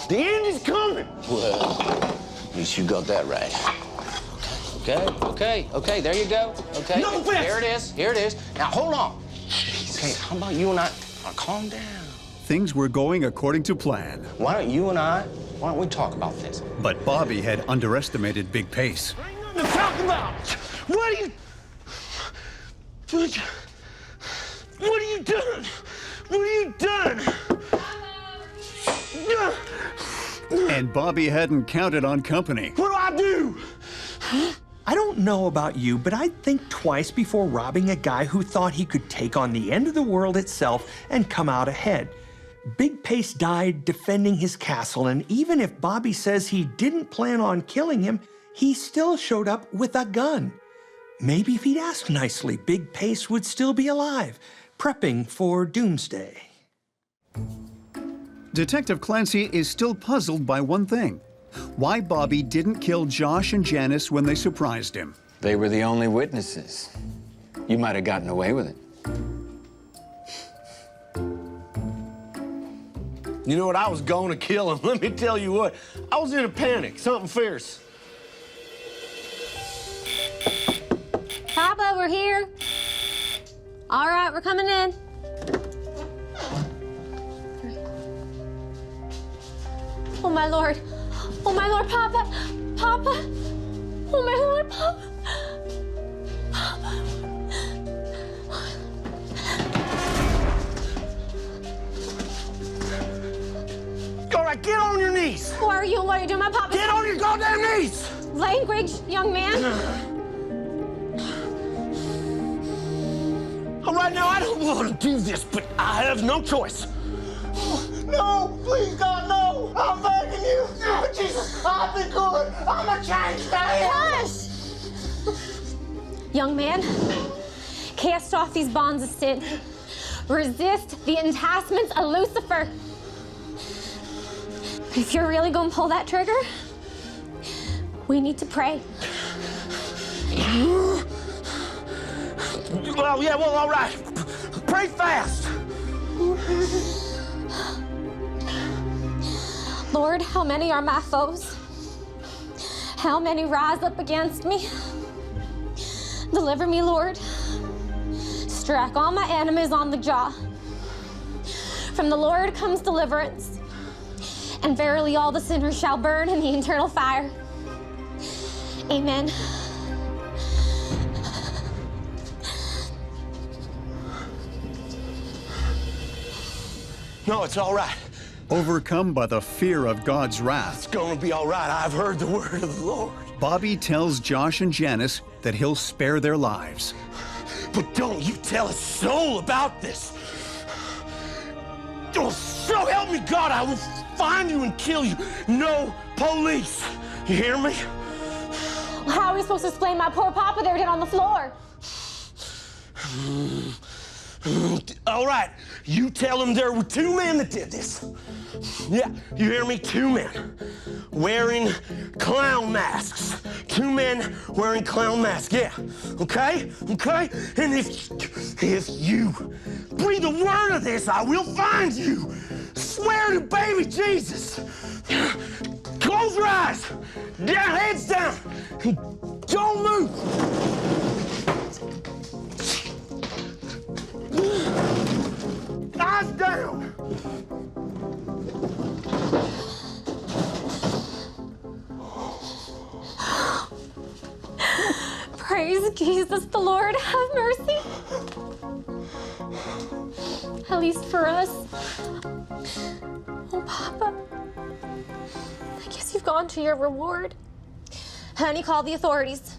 The end is coming. Well, at least you got that right. Okay, there you go. Okay, no offense. Here it is. Now, hold on. Okay, how about you and I calm down. Things were going according to plan. Why don't we talk about this? But Bobby had underestimated Big Pace. To talk about. What are you doing? What are you doing? And Bobby hadn't counted on company. What do I do? I don't know about you, but I'd think twice before robbing a guy who thought he could take on the end of the world itself and come out ahead. Big Pace died defending his castle, and even if Bobby says he didn't plan on killing him, he still showed up with a gun. Maybe if he'd asked nicely, Big Pace would still be alive, prepping for doomsday. Detective Clancy is still puzzled by one thing: why Bobby didn't kill Josh and Janice when they surprised him. They were the only witnesses. You might have gotten away with it. You know what? I was going to kill him. Let me tell you what. I was in a panic. Something fierce. Papa, we're here. All right, we're coming in. Oh, my Lord. Oh, my Lord, Papa. Papa. Oh, my Lord, Papa. Papa. All right, get on your knees. Who are you and what are you doing, my Papa? Get on your goddamn knees. Language, young man. All right, now, I don't want to do this, but I have no choice. No, please, God, no. I'm begging you. Oh, Jesus, I'll be good. I'm a changed man. Hush! Young man, cast off these bonds of sin. Resist the enticements of Lucifer. But if you're really going to pull that trigger, we need to pray. Well, yeah, well, all right. Pray fast. Lord, how many are my foes? How many rise up against me? Deliver me, Lord. Strike all my enemies on the jaw. From the Lord comes deliverance, and verily all the sinners shall burn in the eternal fire. Amen. No, it's all right. Overcome by the fear of God's wrath, It's gonna be all right. I've heard the word of the Lord. Bobby tells Josh and Janice that he'll spare their lives. But don't you tell a soul about this. Oh, so help me God, I will find you and kill you. No police. You hear me? How are we supposed to explain my poor Papa there dead on the floor? All right, you tell him there were two men that did this. Yeah, you hear me? Two men wearing clown masks. Two men wearing clown masks, yeah. Okay? Okay? And if you breathe a word of this, I will find you. Swear to baby Jesus. Close your eyes. Down, heads down. Don't move. Eyes down! Praise Jesus, the Lord, have mercy. At least for us. Oh, Papa. I guess you've gone to your reward. Honey, call the authorities.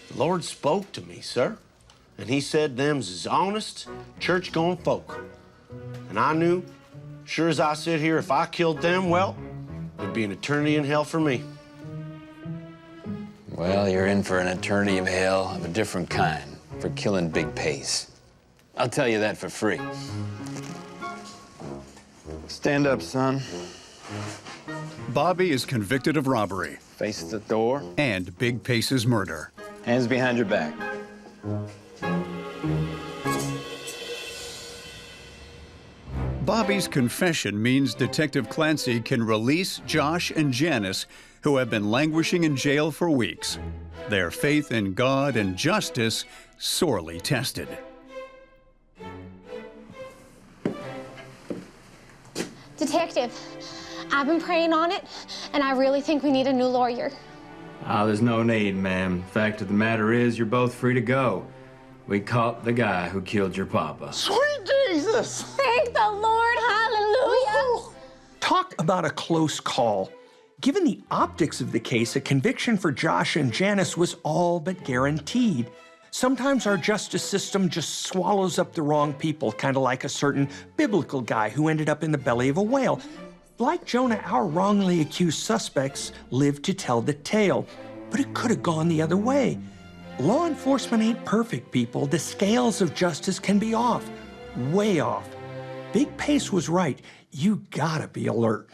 The Lord spoke to me, sir, and he said them's is honest, church-going folk. And I knew, sure as I sit here, if I killed them, well, there'd be an eternity in hell for me. Well, you're in for an eternity of hell of a different kind for killing Big Pace. I'll tell you that for free. Stand up, son. Bobby is convicted of robbery. Face the door. And Big Pace's murder. Hands behind your back. Bobby's confession means Detective Clancy can release Josh and Janice, who have been languishing in jail for weeks. Their faith in God and justice sorely tested. Detective, I've been praying on it, and I really think we need a new lawyer. There's no need, ma'am. Fact of the matter is, you're both free to go. We caught the guy who killed your papa. Sweet Jesus! Thank the Lord, hallelujah! Talk about a close call. Given the optics of the case, a conviction for Josh and Janice was all but guaranteed. Sometimes our justice system just swallows up the wrong people, kind of like a certain biblical guy who ended up in the belly of a whale. Like Jonah, our wrongly accused suspects lived to tell the tale, but it could have gone the other way. Law enforcement ain't perfect, people. The scales of justice can be off, way off. Big Pace was right. You gotta be alert.